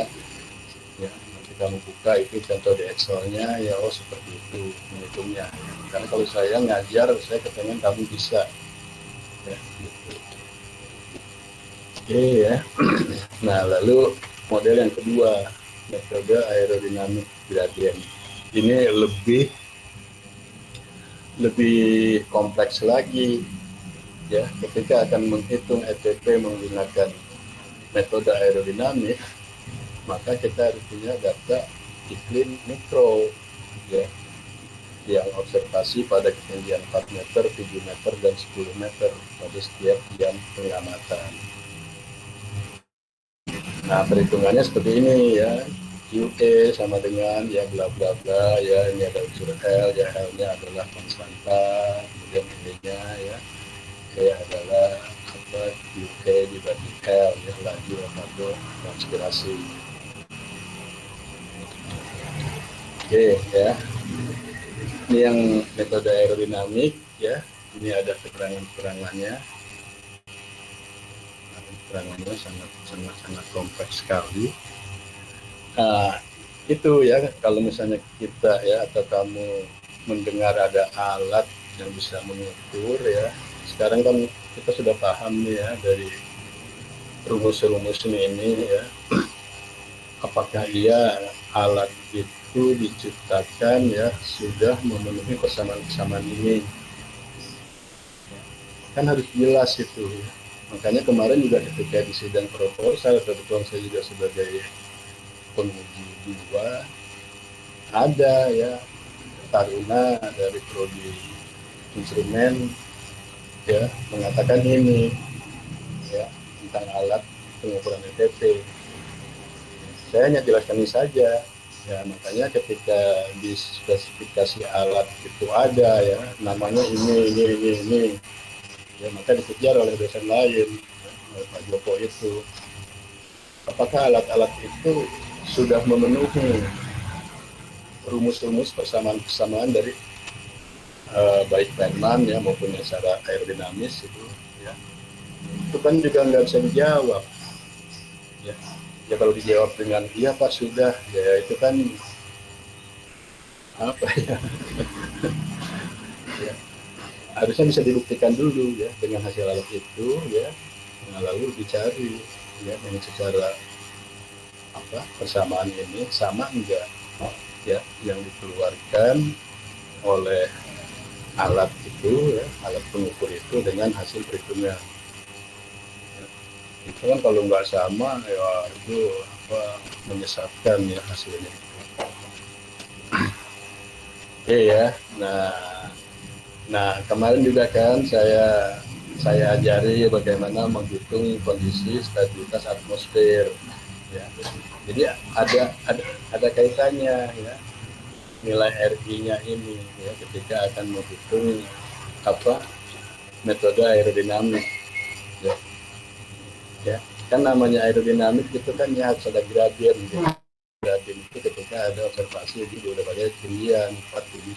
ya kamu buka itu contoh di Excel-nya, ya oh seperti itu menghitungnya. Karena kalau saya ngajar, saya kepengen kamu bisa. Ya, gitu. Oke ya. Nah lalu model yang kedua, metode aerodinamik gradient. Ini lebih kompleks lagi ya, ketika akan menghitung ETP menggunakan metode aerodinamik, maka kita harus punya data iklim mikro ya, yang observasi pada ketinggian 4 meter, 7 meter, dan 10 meter pada setiap jam pengamatan. Nah, perhitungannya seperti ini ya. QE sama dengan ya bla bla bla ya, ini ada unsur L ya, L-nya adalah konstanta, kemudian ini-nya ya, E adalah apa, QE dibagi L ya, laju atau transpirasi. Oke ya, ini yang metode aerodinamik ya, ini ada keterangannya sangat kompleks sekali. Nah, itu ya, kalau misalnya kita ya atau kamu mendengar ada alat yang bisa mengukur ya, sekarang kan kita sudah paham nih ya dari rumus-rumus ini ya, apakah iya alat itu diciptakan ya sudah memenuhi persamaan-persamaan ini, kan harus jelas itu ya. Makanya kemarin juga ketika di sidang proposal, kebetulan saya juga sebagai penguji dua, ada ya taruna dari prodi instrumen ya mengatakan ini ya tentang alat pengukuran ETP. Saya hanya jelaskan ini saja ya, makanya ketika di spesifikasi alat itu ada ya namanya ini ya, maka dikejar oleh dosen lain ya, Pak Joko itu, apakah alat-alat itu sudah memenuhi rumus-rumus persamaan dari baik Feynman ya maupun secara aerodinamis itu kan juga nggak bisa dijawab ya. Ya kalau dijawab dengan iya Pak sudah ya itu kan apa ya, ya harusnya bisa dibuktikan dulu ya dengan hasil alat itu ya, nah, lalu dicari ya dengan secara apa persamaan ini sama enggak ya yang dikeluarkan oleh alat itu ya, alat pengukur itu dengan hasil perhitungan. Itu kan kalau nggak sama ya itu apa menyesatkan ya hasilnya. Oke ya, nah kemarin juga kan saya ajari bagaimana menghitung kondisi stabilitas atmosfer ya. Jadi ada kaitannya ya nilai RI-nya ini ya ketika akan menghitung apa metode aerodinamik ya. Ya kan namanya aerodinamik itu kan ya harus ada gradien ya. Gradien itu ketika ada observasi di berbagai ketinggian 4, 7,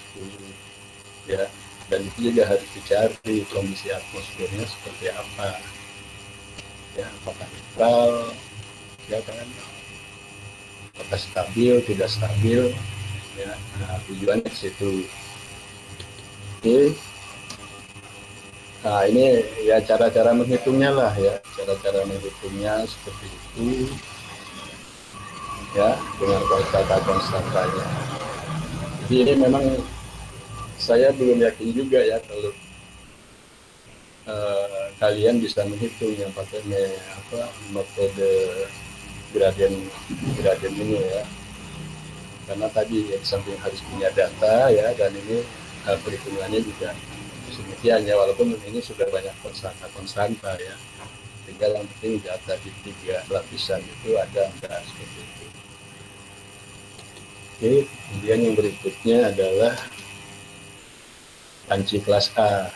10 ya, dan itu juga harus dicari kondisi atmosfernya seperti apa ya, apakah netral ya kan, apakah stabil tidak stabil ya. Nah, tujuannya ke situ. Oke. Nah ini ya cara-cara menghitungnya lah ya, cara-cara menghitungnya seperti itu ya dengan konstanta-konstantanya. Jadi ini memang saya belum yakin juga ya kalau kalian bisa menghitung yang pakai apa metode gradien ini ya, karena tadi ya samping harus punya data ya, dan ini perhitungannya juga demikian ya, walaupun ini sudah banyak konstanta ya, tinggal yang penting data di 3 lapisan itu ada enggak seperti itu. Oke, kemudian yang berikutnya adalah panci kelas A.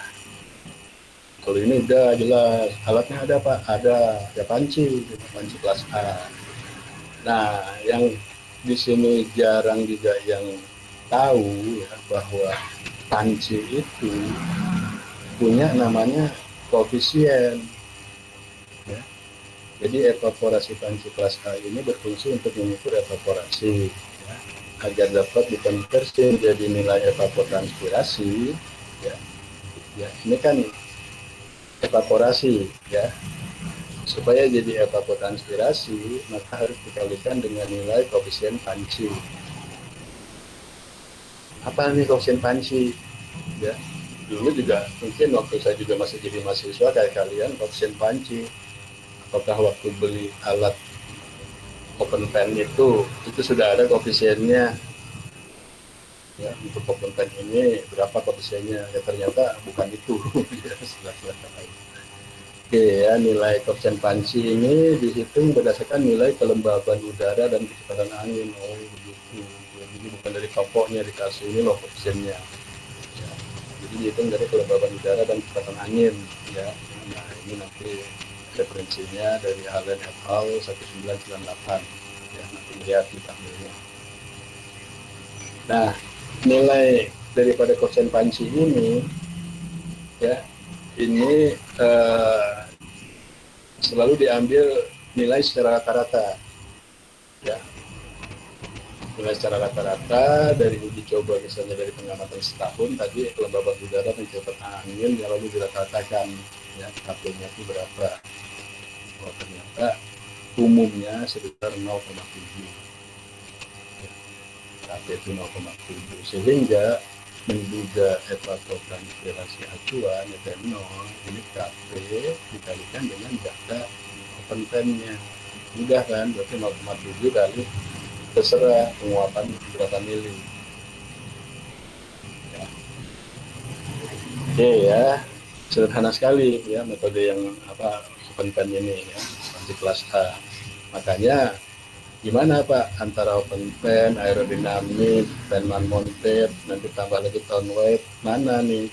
Kalau ini udah jelas alatnya ada Pak, ada ya panci kelas A. Nah, yang di sini jarang juga yang tahu ya bahwa panci itu punya namanya koefisien ya. Jadi evaporasi panci kelas A ini berfungsi untuk mengukur evaporasi agar dapat dikonversi menjadi nilai evapotranspirasi, ya, ini kan evaporasi, ya. Supaya jadi evapotranspirasi, maka harus dikalikan dengan nilai koefisien Panchi. Apa nih koefisien Panchi? Ya, dulu juga mungkin waktu saya juga masih jadi mahasiswa kayak kalian, koefisien Panchi. Apakah waktu beli alat open pen itu sudah ada koefisiennya? Ya, untuk open pen ini berapa koefisiennya? Ya ternyata bukan itu. Ya, Oke ya, nilai koefisien Panchi ini dihitung berdasarkan nilai kelembaban udara dan kecepatan angin. Oh begitu. Jadi bukan dari pokoknya dikasih ini loh koefisiennya. Ya, jadi dihitung dari kelembaban udara dan kecepatan angin. Ya, nah ini nanti referensinya dari Allen et al. 1998. Ya, nanti lihat di tabelnya. Nah, nilai daripada koefisien Panchi ini, ya, ini selalu diambil nilai secara rata-rata, ya, nilai secara rata-rata dari uji coba, misalnya dari pengamatan setahun tadi kelembaban udara dan kecepatan angin lalu dirata-ratakan, ya, KP-nya itu berapa. Oh, ternyata umumnya sekitar 0,7, ya, KP itu 0,7, sehingga menduga evapotranspirasi acuan ETM0 ini KP dikalikan dengan data open pen-nya. Mudah kan, berarti 0,7 kali terserah penguapan berapa mili. Ya. Oke ya, sederhana sekali ya metode yang open pen ini ya, di kelas A. Makanya gimana Pak antara open pen, aerodinamik, penman mounted, nanti tambah lagi tone weight, mana nih?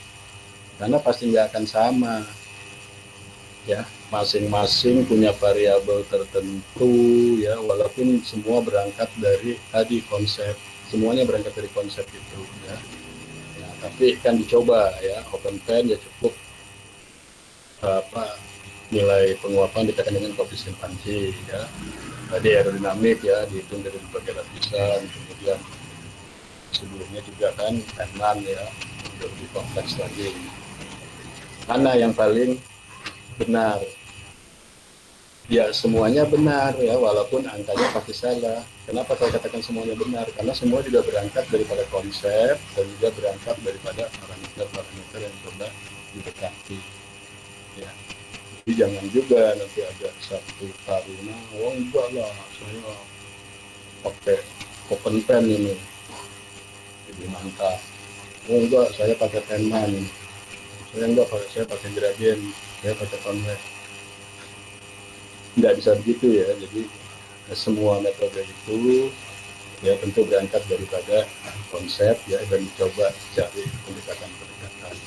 Karena pasti nggak akan sama, ya, masing-masing punya variabel tertentu, ya, walaupun semua berangkat dari tadi konsep, semuanya berangkat dari konsep itu, ya. Nah, tapi kan dicoba ya, open pen ya cukup nilai penguapan ditekan dengan koefisien Panchi, ya. Tadi aerodinamik ya dihitung dari berbagai lapisan, kemudian sebelumnya juga kan penman ya, untuk lebih kompleks lagi. Mana yang paling benar? Ya semuanya benar ya, walaupun angkanya pasti salah. Kenapa saya katakan semuanya benar? Karena semua juga berangkat daripada konsep dan juga berangkat daripada parameter-parameter yang coba didekati. Ya. Jadi jangan juga nanti ada satu taruna, oh enggak lah, saya pakai open pen ini, lebih mantap. Oh enggak, saya pakai penman. Saya enggak, saya pakai gradient, saya pakai convex. Nggak bisa begitu ya, jadi semua metode itu ya tentu berangkat daripada konsep ya, dan dicoba cari pendekatan-pendekatan.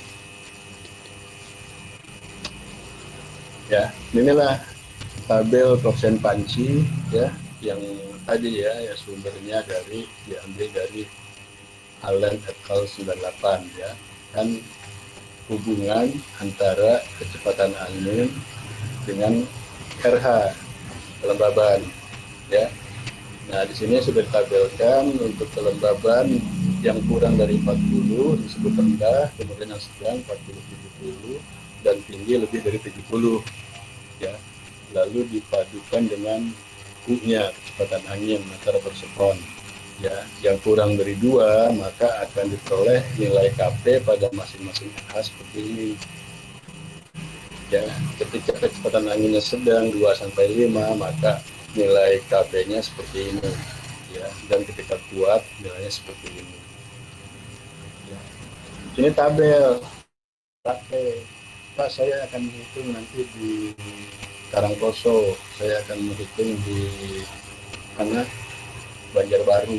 Ya, inilah tabel koefisien Panchi ya, yang tadi ya, sumbernya diambil dari Allen et al. 98 ya, kan hubungan antara kecepatan angin dengan RH kelembaban ya. Nah di sini sudah ditabelkan untuk kelembaban yang kurang dari 40 disebut rendah, kemudian yang sedang 40-70, dan tinggi lebih dari 70 ya. Lalu dipadukan dengan U-nya, kecepatan angin meter per sekon ya. Yang kurang dari 2 maka akan diperoleh nilai KP pada masing-masing RH seperti ini. Ya, ketika kecepatan anginnya sedang 2-5 maka nilai KP-nya seperti ini ya, dan ketika kuat nilainya seperti ini ya. Ini tabel KP. Pak, saya akan menghitung nanti di Karangkoso, saya akan menghitung di mana Banjarbaru.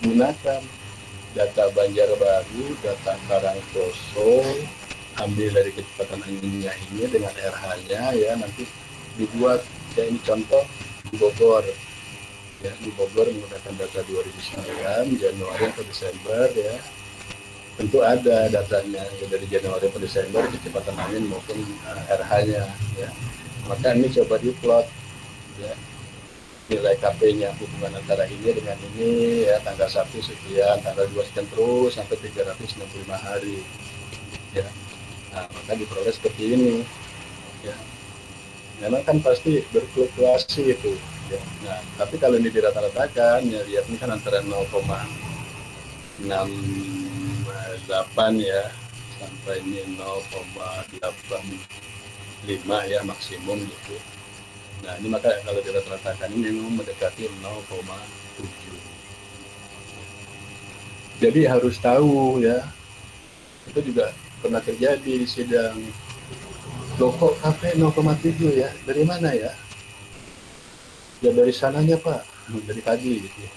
Gunakan data Banjarbaru, data Karangkoso, ambil dari kecepatan anginnya ini dengan RH-nya ya, nanti dibuat ya, ini contoh di Bogor ya, di Bogor menggunakan data 2009 Januari ke Desember ya, tentu ada datanya ya, dari Januari ke Desember kecepatan angin maupun RH-nya ya. Maka ini coba diplot ya, nilai KP-nya hubungan antara ini dengan ini ya, tanggal 1 sekian, tanggal 2 sekian, terus sampai 365 hari ya. Nah, maka diperoleh seperti ini ya. Memang kan pasti berfluktuasi itu ya. Nah, tapi kalau ini dirata-ratakan ya, lihat ini kan antara 0,68 ya sampai ini 0,85 ya maksimum gitu. Nah, ini maka kalau dirata-ratakan ini memang mendekati 0,7. Jadi harus tahu ya, itu juga pernah terjadi di sidang. Loh kok KP 0,7 ya? Dari mana ya? Ya dari sananya Pak, dari pagi gitu ya.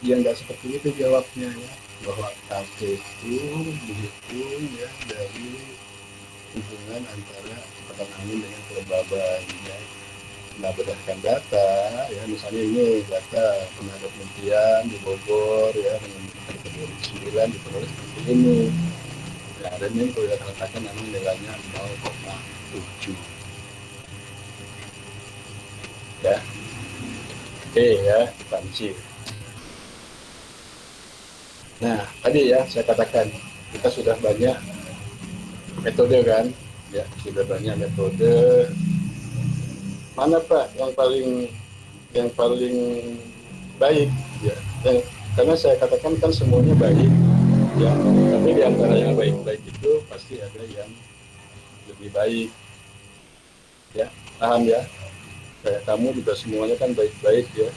Ya nggak seperti itu jawabnya ya, bahwa KP itu dihitung ya dari hubungan antara tekanan angin dengan kelembaban ya. Nah, berdasarkan data ya, misalnya ini data tenaga penelitian di Bogor ya dengan kategori 9 diperoleh seperti ini. Nah, dan ini kalau kita katakan memang nilainya 0,7 ya. Oke ya, panci. Nah, tadi ya saya katakan kita sudah banyak metode kan ya, sudah banyak metode. Mana Pak yang paling baik ya? Karena saya katakan kan semuanya baik ya, tapi di antara yang baik-baik itu pasti ada yang lebih baik ya, paham ya? Kayak kamu juga semuanya kan baik-baik ya,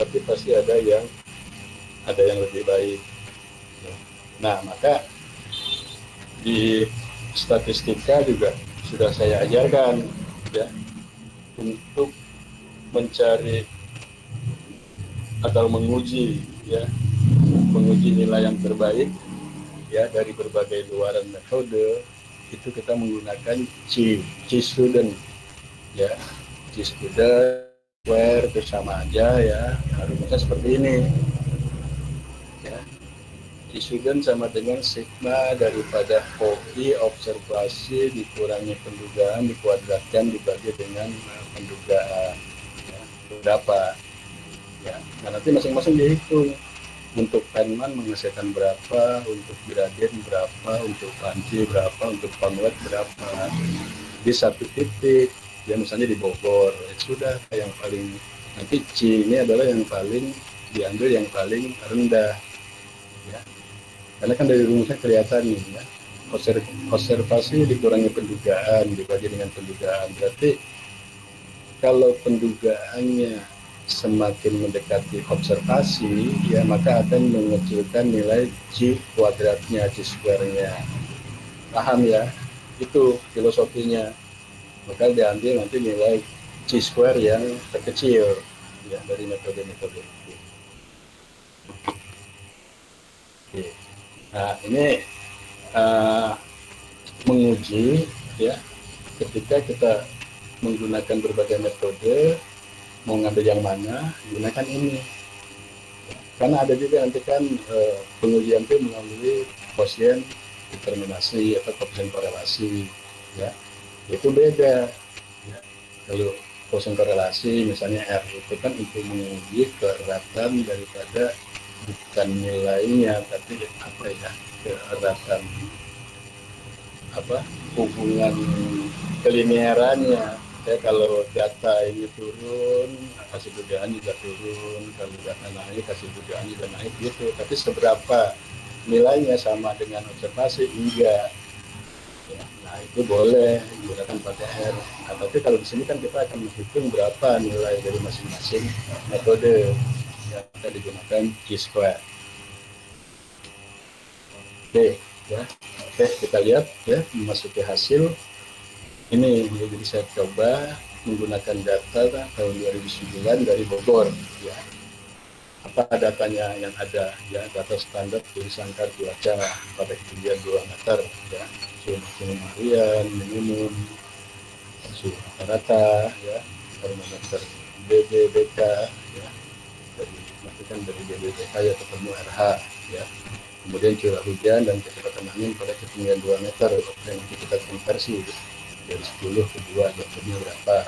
tapi pasti ada yang lebih baik ya. Nah, maka di statistika juga sudah saya ajarkan ya, untuk mencari atau menguji ya, menguji nilai yang terbaik ya dari berbagai luaran metode. Itu kita menggunakan C student ya, C student square itu sama aja ya, harusnya seperti ini ya. C student sama dengan sigma daripada OI observasi dikurangi pendugaan dikuadratkan dibagi dengan pendugaan ya, berapa ya. Nah, nanti masing-masing dihitung. Untuk Feynman menghasilkan berapa, untuk gradien berapa, untuk panci berapa, untuk pamlet berapa. Di satu titik, ya misalnya di Bogor, sudah yang paling, nanti C ini adalah yang paling diambil yang paling rendah. Ya. Karena kan dari rumusnya kelihatan nih ya. Observasi dikurangi pendugaan, dibagi dengan pendugaan. Berarti kalau pendugaannya semakin mendekati observasi ya, maka akan mengecilkan nilai C kuadratnya, C square-nya. Paham ya? Itu filosofinya. Maka diambil nanti nilai C square yang terkecil ya dari metode-metode itu. Oke. Nah, ini menguji ya, ketika kita menggunakan berbagai metode, mau ngambil yang mana, gunakan ini. Karena ada juga nanti kan pengujian itu melalui quotient determinasi atau quotient korelasi, ya. Itu beda. Ya. Kalau quotient korelasi, misalnya R itu kan untuk menguji keeratan daripada bukan nilainya, tapi apa ya, keeratan hubungan kelinearannya. Kalau data ini turun, kasih dugaan juga turun. Kalau data naik, kasih dugaan juga naik gitu. Tapi seberapa nilainya sama dengan observasi? Enggak. Ya, nah itu boleh digunakan pakai R. Nah, tapi kalau di sini kan kita akan menghitung berapa nilai dari masing-masing metode yang akan digunakan Q-square. Oke, ya. Oke, kita lihat ya, memasuki hasil. Ini jadi saya coba menggunakan data tahun 2009 dari Bogor ya. Apa datanya yang ada ya, data standar sangkar cuaca pada ketinggian 2 meter ya, suhu maksimum harian, minimum, suhu rata-rata ya, termometer BBBK ya, dari BBBK ya ketemu RH ya. Kemudian curah hujan dan kecepatan angin pada ketinggian 2 meter, nanti kita konversi dari 10 ke 2, jatuhnya berapa.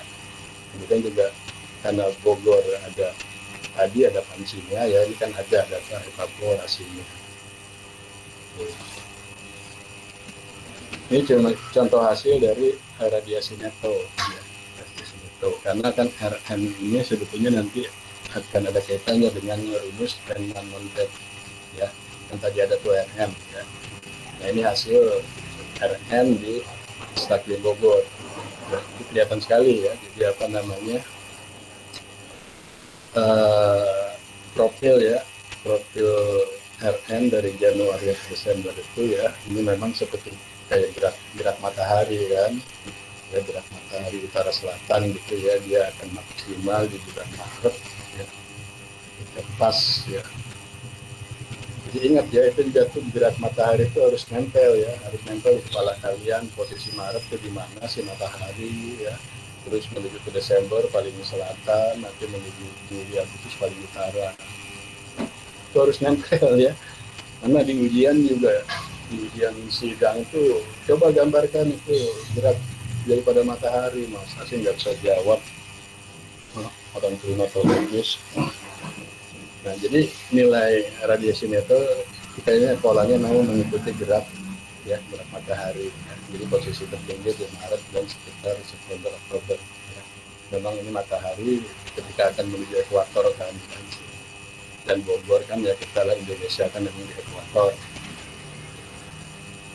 Kemudian juga karena Bogor ada tadi ada pancinya ya, ini kan ada data evaporasinya. Ini cuma contoh hasil dari radiasi neto ya, radiasi neto, karena kan RN ini sebetulnya nanti akan ada kaitannya dengan rumus Riemann-Montet ya, yang tadi ada tuh RN ya. Nah ini hasil RN di Staklim Bogor ya, itu kelihatan sekali ya. Jadi apa namanya, profil ya, profil RN dari Januari ke Desember itu ya, ini memang seperti kayak gerak matahari kan ya, gerak matahari utara selatan gitu ya, dia akan maksimal di bulan Maret ya, pas ya. Jadi ingat ya, itu jatuh gerak matahari itu harus nempel ya, harus nempel di kepala kalian. Posisi Maret itu di mana si matahari ya, terus menuju ke Desember paling selatan, nanti menuju Juli Agustus paling utara, itu harus nempel ya. Karena di ujian juga, di ujian sidang itu coba gambarkan itu gerak daripada matahari, masa sih nggak bisa jawab orang klimatologis. Nah jadi nilai radiasi neto kayaknya polanya mau mengikuti gerak ya, gerak matahari ya. Jadi posisi tertinggi di Maret dan sekitar September Oktober ya. Memang ini matahari ketika akan menuju ekuator kan, dan Bogor kan ya, kita lah Indonesia kan memang di ekuator.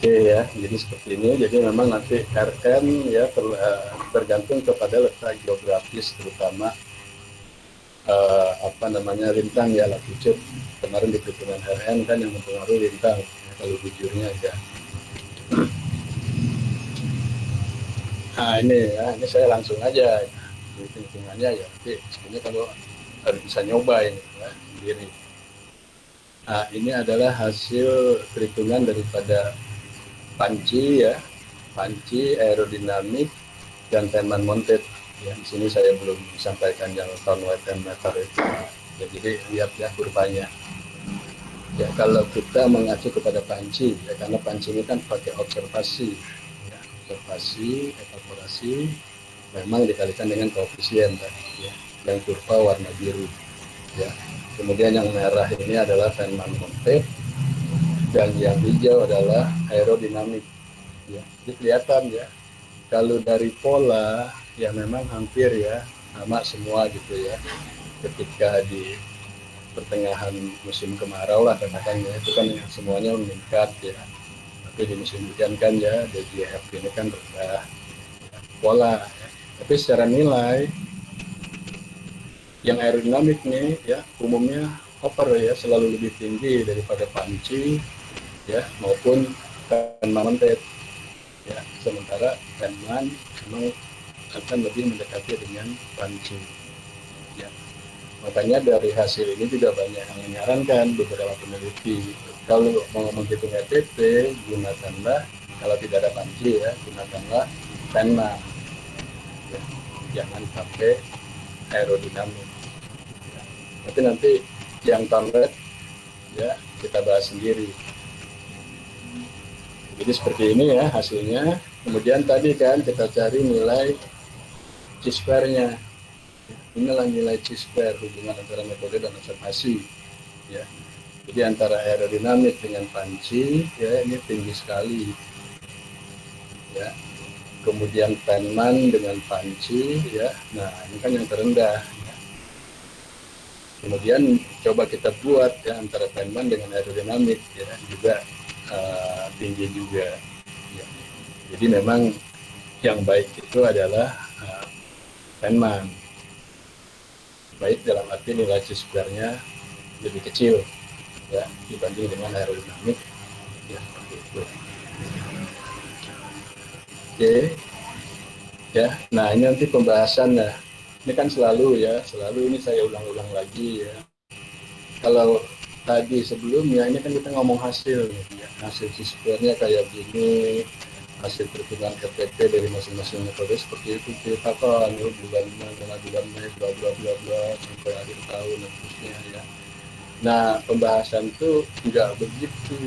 Oke ya, jadi seperti ini. Jadi memang nanti RN ya tergantung kepada letak geografis, terutama apa namanya, lintang ya, latitude. Kemarin di perhitungan RN kan yang mempengaruhi lintang ya, kalau bujurnya ya. Nah ini ya, ini saya langsung aja hitung-hitungannya ya, nanti sebenarnya kalau harus bisa nyoba ini ya, sendiri. Nah ini adalah hasil perhitungan daripada panci ya, panci, aerodinamik, dan Riemann-Montet. Ya, di sini saya belum sampaikan yang ton weight and meter itu. Ya, jadi lihat ya kurvanya. Ya kalau kita mengacu kepada panci, ya karena panci ini kan pakai observasi, ya, observasi, evaporasi, memang dikalikan dengan koefisien ya, yang kurva warna biru. Ya. Kemudian yang merah ini adalah Riemann-Montet, dan yang hijau adalah aerodinamik. Ya, jadi kelihatan ya. Kalau dari pola ya memang hampir ya sama semua gitu ya. Ketika di pertengahan musim kemarau lah katakannya, itu kan semuanya meningkat ya. Tapi di musim hujan kan ya DGF ini kan rendah pola. Ya. Tapi secara nilai yang aerodinamik nih ya umumnya upper ya, selalu lebih tinggi daripada panci ya maupun Riemann-Montet ya, sementara Riemann memang akan lebih mendekati dengan panci ya. Makanya dari hasil ini juga banyak yang menyarankan beberapa peneliti, kalau mau menghitung ETP gunakanlah, kalau tidak ada panci ya gunakanlah Riemann ya, jangan pakai aerodinamik ya. Tapi nanti yang tonret ya kita bahas sendiri. Jadi seperti ini ya hasilnya. Kemudian tadi kan kita cari nilai C-square-nya. Inilah nilai C-square, hubungan antara metode dan observasi. Ya. Jadi antara aerodinamik dengan panci ya ini tinggi sekali. Ya. Kemudian Riemann dengan panci ya. Nah ini kan yang terendah. Ya. Kemudian coba kita buat ya antara Riemann dengan aerodinamik ya juga tinggi juga ya. Jadi memang yang baik itu adalah Riemann, baik dalam arti nilai C-square-nya lebih kecil ya dibanding dengan aerodinamik ya, seperti itu. Oke ya, nah ini nanti pembahasan ya, ini kan selalu ini saya ulang-ulang lagi ya. Kalau tadi sebelumnya ini kan kita ngomong hasil ya. Hasil C-square-nya kayak gini, hasil perhitungan RPP dari masing-masing metode seperti itu, kita kan bulan Mei bla bla bla bla sampai akhir tahun dan terusnya ya. Nah pembahasan itu nggak begitu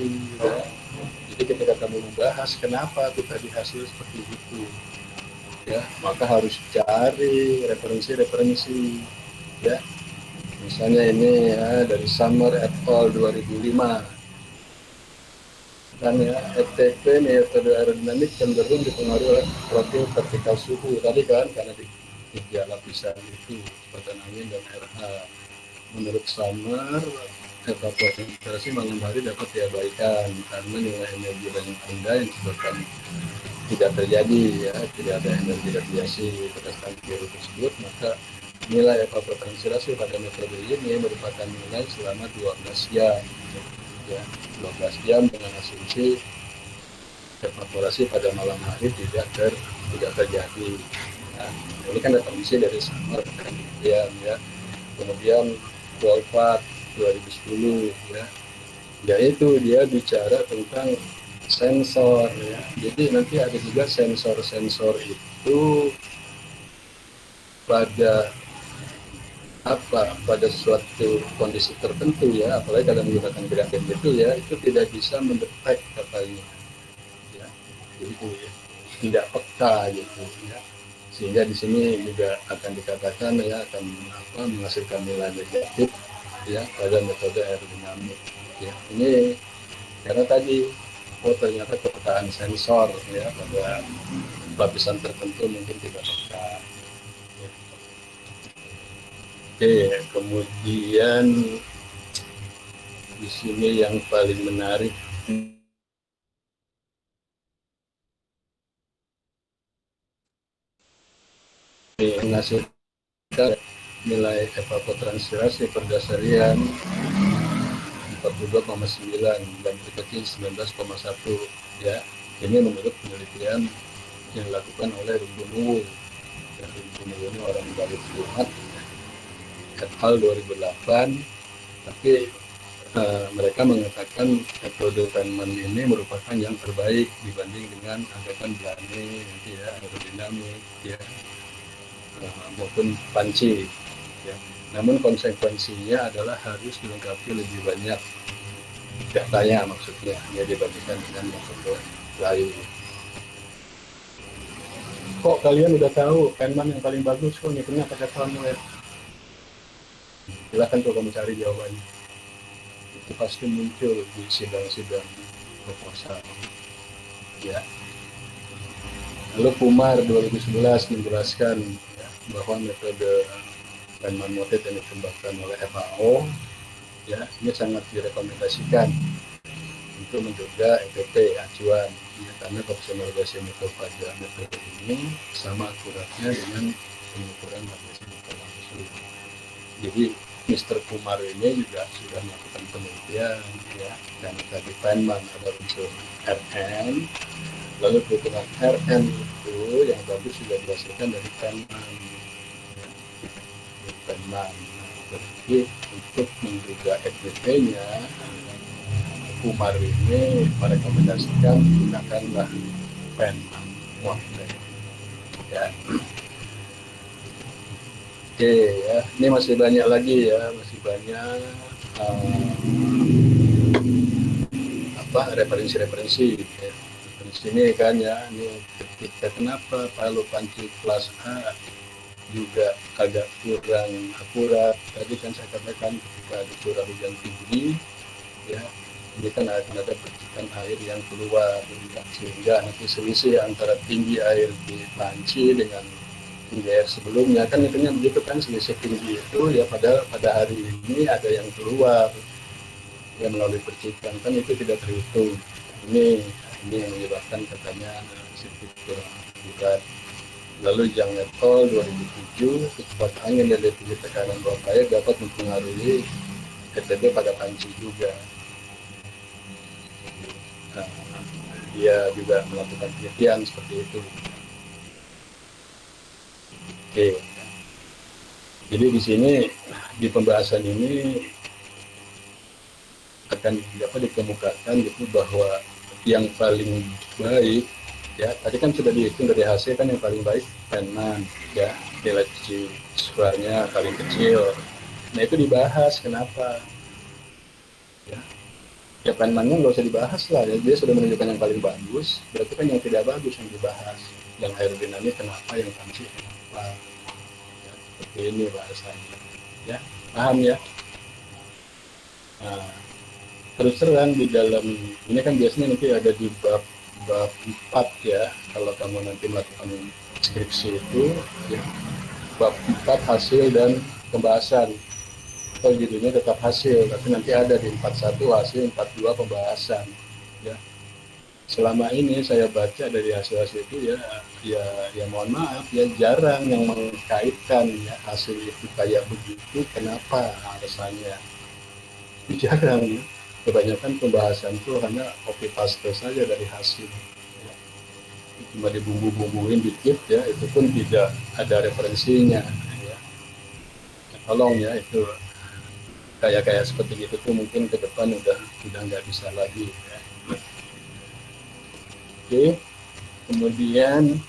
ya. Jadi ketika kamu membahas kenapa tuh tadi hasil seperti itu, ya, maka harus cari referensi ya. Misalnya ini ya dari Summer et al 2005 kan ya, FTP metode aerodinamik cenderung dipengaruhi oleh profil vertikal suhu tadi kan, karena di tiga lapisan itu kecepatan angin dan RH. Menurut Summer, evaporasi malam hari dapat diabaikan karena nilai energi rendah yang disebabkan tidak terjadi ya, tidak ada energi radiasi berdasarkan teori tersebut, maka nilai evapotranspirasi pada metode ini merupakan nilai selama 12 jam ya, 12 jam dengan asumsi evaporasi pada malam hari tidak terjadi. Nah, ini kan referensi dari Summer kemudian ya. Kemudian Wolfart 2010 ya. Yaitu dia bicara tentang sensor ya. Jadi nanti ada juga sensor itu pada pada suatu kondisi tertentu ya, apalagi kalau menggunakan grafik itu ya, itu tidak bisa mendetek katanya ya, jadi tidak peka gitu ya, sehingga di sini juga akan dikatakan ya akan menghasilkan nilai negatif ya pada metode aerodinamik ya. Ini karena tadi ternyata kepekaan sensor ya pada lapisan tertentu mungkin tidak peka. Oke, kemudian di sini yang paling menarik menghasilkan nilai evapotranspirasi per dasarian 42,9 dan terkecil 19,1 ya. Ini menurut penelitian yang dilakukan oleh Rumbunu. Rumbunu ini orang dari Fumat et al 2008, tapi mereka mengatakan metode Feynman ini merupakan yang terbaik dibanding dengan anggapan Blane ya, aerodinamik ya, maupun Panci ya. Namun konsekuensinya adalah harus dilengkapi lebih banyak datanya maksudnya ya dibandingkan dengan metode lain. Kok kalian udah tahu Feynman yang paling bagus kok ngitungnya pakai Samuel? Silahkan coba mencari jawabannya. Itu pasti muncul di sidang-sidang proposal ya. Lalu Kumar 2011 menjelaskan ya, bahwa metode Feynman-Mottet yang dikembangkan oleh FAO ya, ini sangat direkomendasikan untuk menjaga EPT acuan ya, karena optimalisasi metode pada metode ini sama akuratnya dengan pengukuran radiasi langsung. Jadi Mr. Kumar ini juga sudah melakukan penelitian ya, dan tadi Feynman ada unsur Rn, lalu kebetulan Rn itu yang bagus juga dihasilkan dari Feynman. Jadi untuk menduga FDP-nya Kumar ini merekomendasikan gunakanlah Feynman ya. Oke ya, ini masih banyak lagi ya, masih banyak referensi ya. Referensi ini kan ya, ini ketika kenapa kalau Panci kelas A juga agak kurang akurat. Tadi kan saya katakan ketika ada curah hujan tinggi ya, ini kan akan ada percikan air yang keluar sehingga nanti selisih antara tinggi air di Panci dengan tinggi air sebelumnya kan intinya begitu kan, selisih tinggi itu ya pada hari ini ada yang keluar yang melalui percikan kan, itu tidak terhitung. Ini yang menyebabkan katanya sirkuit kurang akurat. Lalu Zhang et al 2007, kecepatan angin dari tinggi tekanan bawah air dapat mempengaruhi ETB pada Panci juga. Nah, dia juga melakukan penelitian seperti itu. Oke. Jadi di sini di pembahasan ini akan dikemukakan gitu bahwa yang paling baik ya, tadi kan sudah dihitung dari hasil kan yang paling baik Feynman ya, nilai suaranya paling kecil. Nah itu dibahas kenapa ya Feynman-nya nggak usah dibahas lah ya, dia sudah menunjukkan yang paling bagus, berarti kan yang tidak bagus yang dibahas. yang aerodinamik kenapa, yang fungsi kenapa. Ya, seperti ini bahasanya. Ya, paham ya? Nah, terus terang di dalam ini kan biasanya nanti ada di bab bab 4 ya, kalau kamu nanti melakukan skripsi itu ya, bab 4 hasil dan pembahasan, atau judulnya tetap hasil, tapi nanti ada di 41 hasil, 42 pembahasan ya. Selama ini saya baca dari hasil-hasil itu ya, ya mohon maaf ya, jarang yang mengkaitkan ya hasil itu kayak begitu, kenapa alasannya, jarang ya. Kebanyakan pembahasan itu hanya copy paste saja dari hasil ya. Cuma dibumbu-bumbuin dikit ya, itu pun tidak ada referensinya ya. Tolong ya, itu kayak seperti itu tuh mungkin ke depan udah nggak bisa lagi ya. Oke, kemudian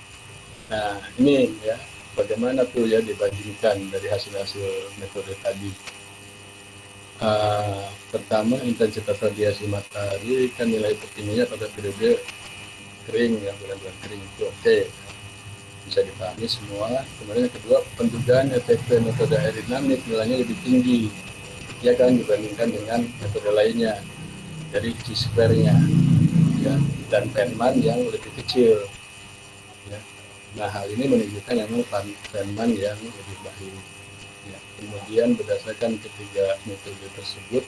nah ini ya, bagaimana tuh ya dibandingkan dari hasil-hasil metode tadi. Pertama, intensitas radiasi matahari kan nilai tertingginya pada periode kering ya, bulan-bulan kering itu oke, bisa dipahami semua. Kemudian yang kedua, pendugaan ETP metode aerodinamik nilainya lebih tinggi ya kan, dibandingkan dengan metode lainnya dari chi-square-nya ya, dan Feynman yang lebih kecil ya. Nah, hal ini menunjukkan memang Feynman yang lebih baik ya. Kemudian berdasarkan ketiga metode tersebut,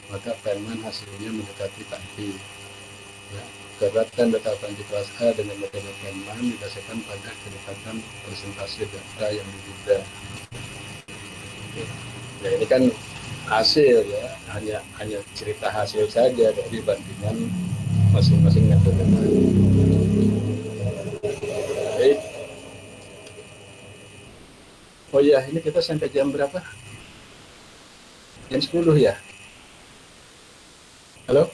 maka Feynman hasilnya mendekati Tanti ya. Kedekatan data Tanti kelas A dengan metode Feynman didasarkan pada kedekatan presentasi data yang berbeda. Ya, ini kan hasil ya, hanya cerita hasil saja dari bandingan masing-masing metode. Baik. Oh iya, ini kita sampai jam berapa? Jam 10 ya? Halo?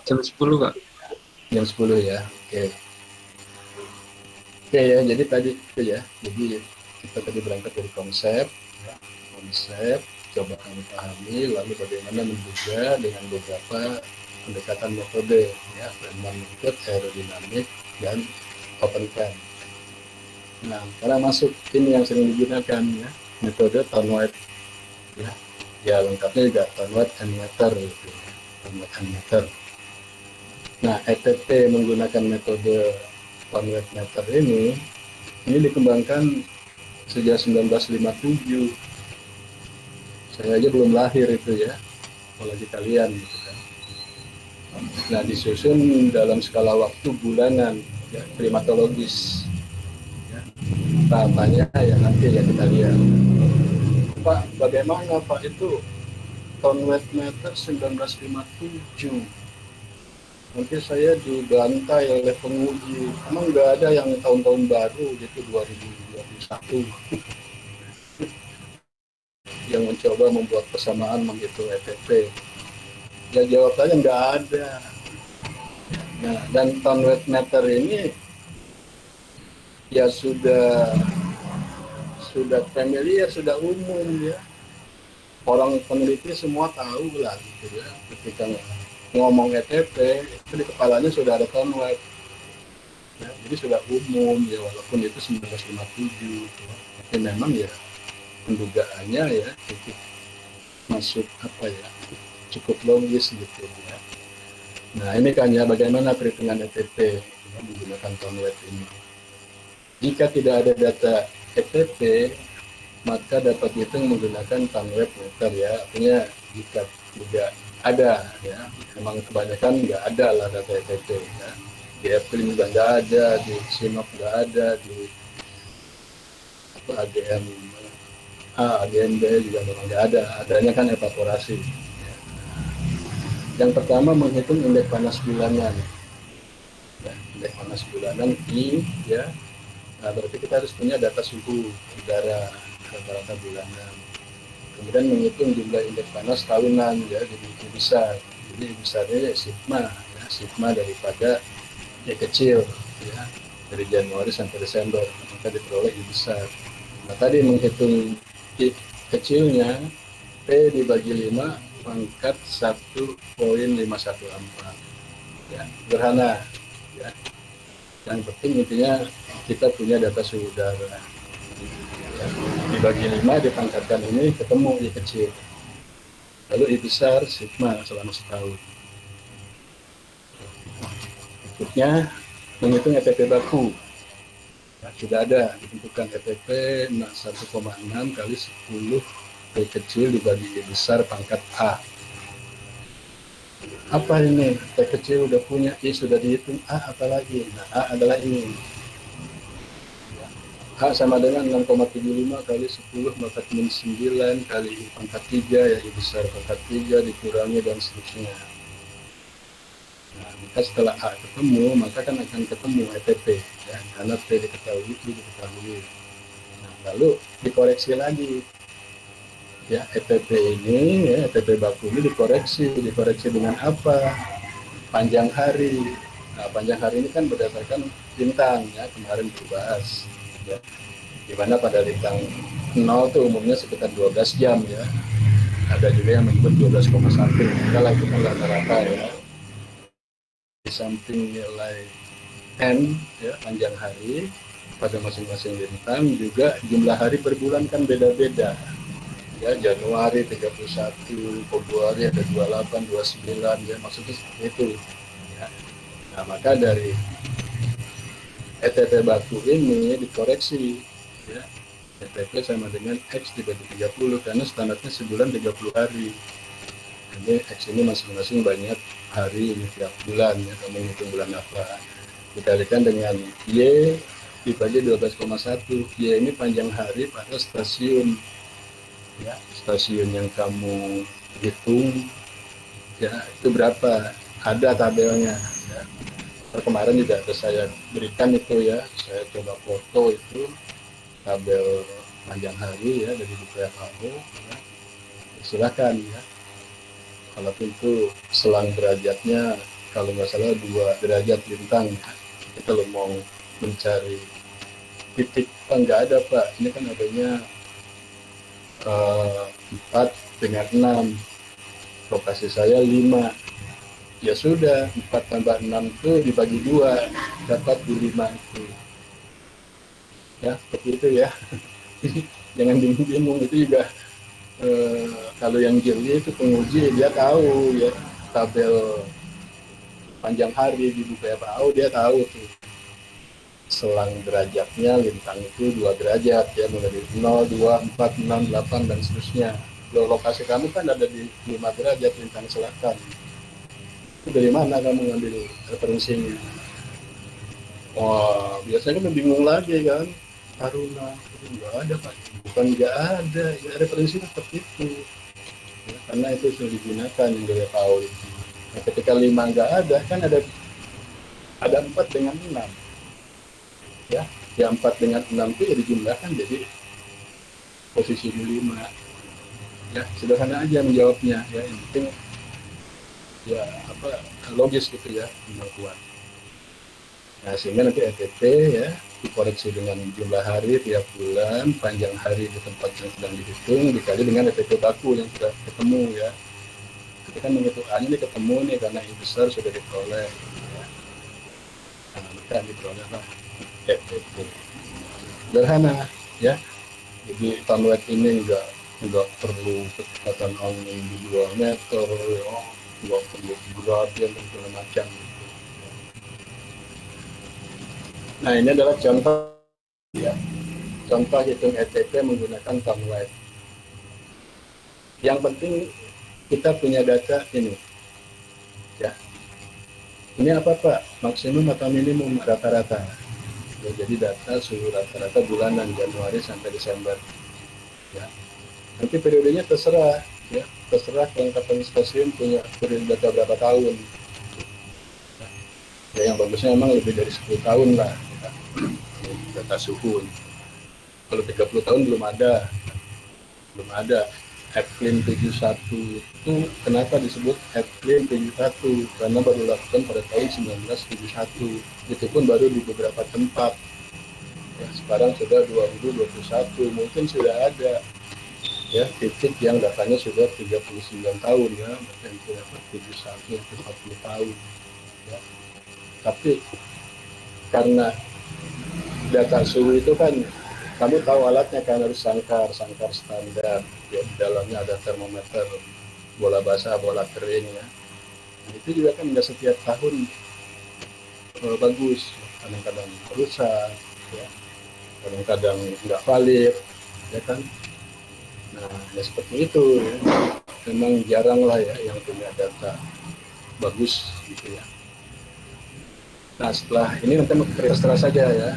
Jam 10 Kak. Jam 10 ya, oke. Oke ya, jadi tadi itu ya, jadi kita tadi berangkat dari konsep, ya. Konsep, coba kami pahami, lalu bagaimana menduga dengan beberapa pendekatan metode, ya, Feynman method, aerodinamik, dan open plan. Nah, karena masuk ini yang sering digunakan ya, metode Thornwright, ya lengkapnya juga Thornwright ammeter gitu ya, Thornwright ammeter. Nah, ETP menggunakan metode Thornwright meter ini dikembangkan sejak 1957. Saya aja belum lahir itu ya, apalagi kalian gitu kan. Nah, disusun dalam skala waktu bulanan ya, primatologis ya. Tahapannya ya nanti ya kita lihat. Pak, bagaimana Pak itu Thornwright meter 1957? Nanti saya dibantai oleh penguji. Emang nggak ada yang tahun-tahun baru gitu 2021 yang mencoba membuat persamaan menghitung ETP? Ya jawab saja nggak ada. Nah, dan Thornwright meter ini ya sudah familiar, sudah umum ya. Orang peneliti semua tahu lah gitu ya. Ketika ngomong ETP itu di kepalanya sudah ada Thornwright. Ya, jadi sudah umum ya, walaupun itu 1957 ya. Tapi memang ya pendugaannya ya cukup masuk apa ya, cukup logis gitu ya. Nah ini kan ya bagaimana perhitungan ETP ya, menggunakan Thornwright ini. Jika tidak ada data ETP, maka dapat dihitung menggunakan Thornwright meter ya. Artinya jika tidak ada ya, memang kebanyakan nggak ada lah data ETP ya. Di April juga nggak ada, di Sinop nggak ada, di AGM A, AGM B juga memang nggak ada. Adanya kan evaporasi. Yang pertama menghitung indeks panas bulanan. Ya, indeks panas bulanan I ya. Nah, berarti kita harus punya data suhu udara rata-rata bulanan. Kemudian menghitung jumlah indeks panas tahunan ya, jadi I besar. Jadi I besarnya ya sigma, ya, sigma daripada I kecil ya, dari Januari sampai Desember, maka diperoleh I besar. Nah, tadi menghitung I kecilnya P dibagi 5 pangkat 1,514. ya, sederhana ya. Yang penting intinya kita punya data suhu udara ya. Dibagi 5 dipangkatkan ini ketemu I kecil, lalu I besar sigma selama setahun. Berikutnya menghitung ETP baku ya, sudah ada ditentukan ETP 1,6 kali 10 P kecil dibagi I besar pangkat A. Apa ini? P kecil udah punya, I sudah dihitung, A apalagi? Nah, A adalah ini. A sama dengan 6,75 kali 10 pangkat min 9 kali I pangkat 3, ya I besar pangkat 3 dikurangi dan seterusnya. Nah, maka setelah A ketemu, maka kan akan ketemu ETP, ya, karena P diketahui, I diketahui. Nah, lalu dikoreksi lagi. Ya, ETP ini, ya, ETP baku ini dikoreksi dengan apa? Panjang hari. Nah, panjang hari ini kan berdasarkan lintang, ya, kemarin dibahas. Ya, di mana pada lintang 0 itu umumnya sekitar 12 jam ya. Ada juga yang menyebut 12,1. Kita lakukan rata-rata ya. Di samping nilai N ya, panjang hari pada masing-masing lintang, juga jumlah hari per bulan kan beda-beda. Ya, Januari 31, Februari ada 28, 29 ya, maksudnya seperti itu. Ya. Nah, maka dari ETP baku ini dikoreksi ya. ETP sama dengan X dibagi 30 karena standarnya sebulan 30 hari. Jadi X ini masing-masing banyak hari ini tiap bulan ya, kamu hitung bulan apa. Dikalikan dengan Y dibagi 12,1. Y ini panjang hari pada stasiun. Ya, stasiun yang kamu hitung ya itu berapa, ada tabelnya ya. Kemarin juga ada saya berikan itu ya, saya coba foto itu tabel panjang hari ya dari buku FAO ya. Silakan ya, kalau itu selang derajatnya kalau nggak salah 2 derajat lintang ya. Kita mau mencari titik, nggak ada Pak, ini kan adanya 4 dengan 6, lokasi saya 5, ya sudah 4 tambah 6 itu dibagi 2 dapat di 5 itu ya, seperti itu ya. Jangan bingung-bingung, itu juga kalau yang jeli itu penguji dia tahu ya, tabel panjang hari di buku FAO dia tahu tuh selang derajatnya lintang itu 2 derajat ya, mulai dari 0, 2, 4, 6, 8 dan seterusnya. Lokasi kamu kan ada di 5 derajat lintang selatan. Itu dari mana kamu ngambil referensinya? Wah, biasanya kan bingung lagi kan. Taruna, nggak ada Pak. Bukan nggak ada, ya referensinya seperti itu. Ya, karena itu sudah digunakan yang dari FAO itu. Nah, ketika 5 nggak ada, kan ada 4 dengan 6. Ya, yang 4 dengan 6 itu ya dijumlahkan jadi posisi di 5 ya, sederhana aja menjawabnya ya, yang penting ya apa logis gitu ya, kuat. Nah, sehingga nanti ETP ya dikoreksi dengan jumlah hari tiap bulan, panjang hari di tempat yang sedang dihitung dikali dengan ETP baku yang sudah ketemu ya. Kita kan menghitung ini ketemu nih karena I besar sudah diperoleh ya. Nah, maka diperoleh lah ETP. Sederhana ya. Jadi panwet ini nggak perlu kecepatan angin di 2 meter ya, nggak perlu gradien dan segala macam. Nah, ini adalah contoh ya, contoh hitung ETP menggunakan panwet. Yang penting kita punya data ini ya. Ini apa Pak? Maksimum atau minimum rata-rata? Ya, jadi data suhu rata-rata bulanan Januari sampai Desember ya. Nanti periodenya terserah ya, terserah kelengkapan stasiun punya periode data berapa tahun ya, yang bagusnya memang lebih dari 10 tahun lah ya, data suhu. Kalau 30 tahun belum ada Eplin 71 itu kenapa disebut Eplin 71 karena baru dilakukan pada tahun 1971, itu pun baru di beberapa tempat ya. Sekarang sudah 2021, mungkin sudah ada ya titik yang datanya sudah 39 tahun ya, mungkin itu dapat 71 40 tahun ya. Tapi karena data suhu itu kan kamu tahu alatnya kan, harus sangkar standar ya, di dalamnya ada termometer bola basah bola kering ya. Nah, itu juga kan nggak setiap tahun bagus, kadang-kadang rusak ya, kadang-kadang nggak valid ya kan. Nah ya seperti itu ya. Memang jarang lah ya yang punya data bagus gitu ya. Nah setelah ini nanti terserah saja ya,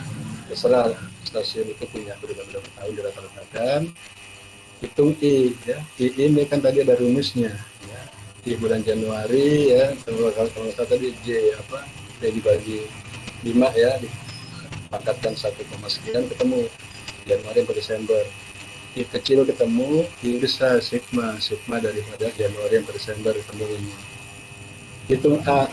terserah stasiun itu punya beberapa tahun dirata-ratakan, hitung I ya. I ini kan tadi ada rumusnya ya. Di bulan Januari ya, kalau tadi J apa, J dibagi 5 ya, dipangkatkan 1, sekian ketemu Januari sampai Desember. I kecil ketemu, I besar sigma daripada Januari sampai Desember ketemu ini. Hitung A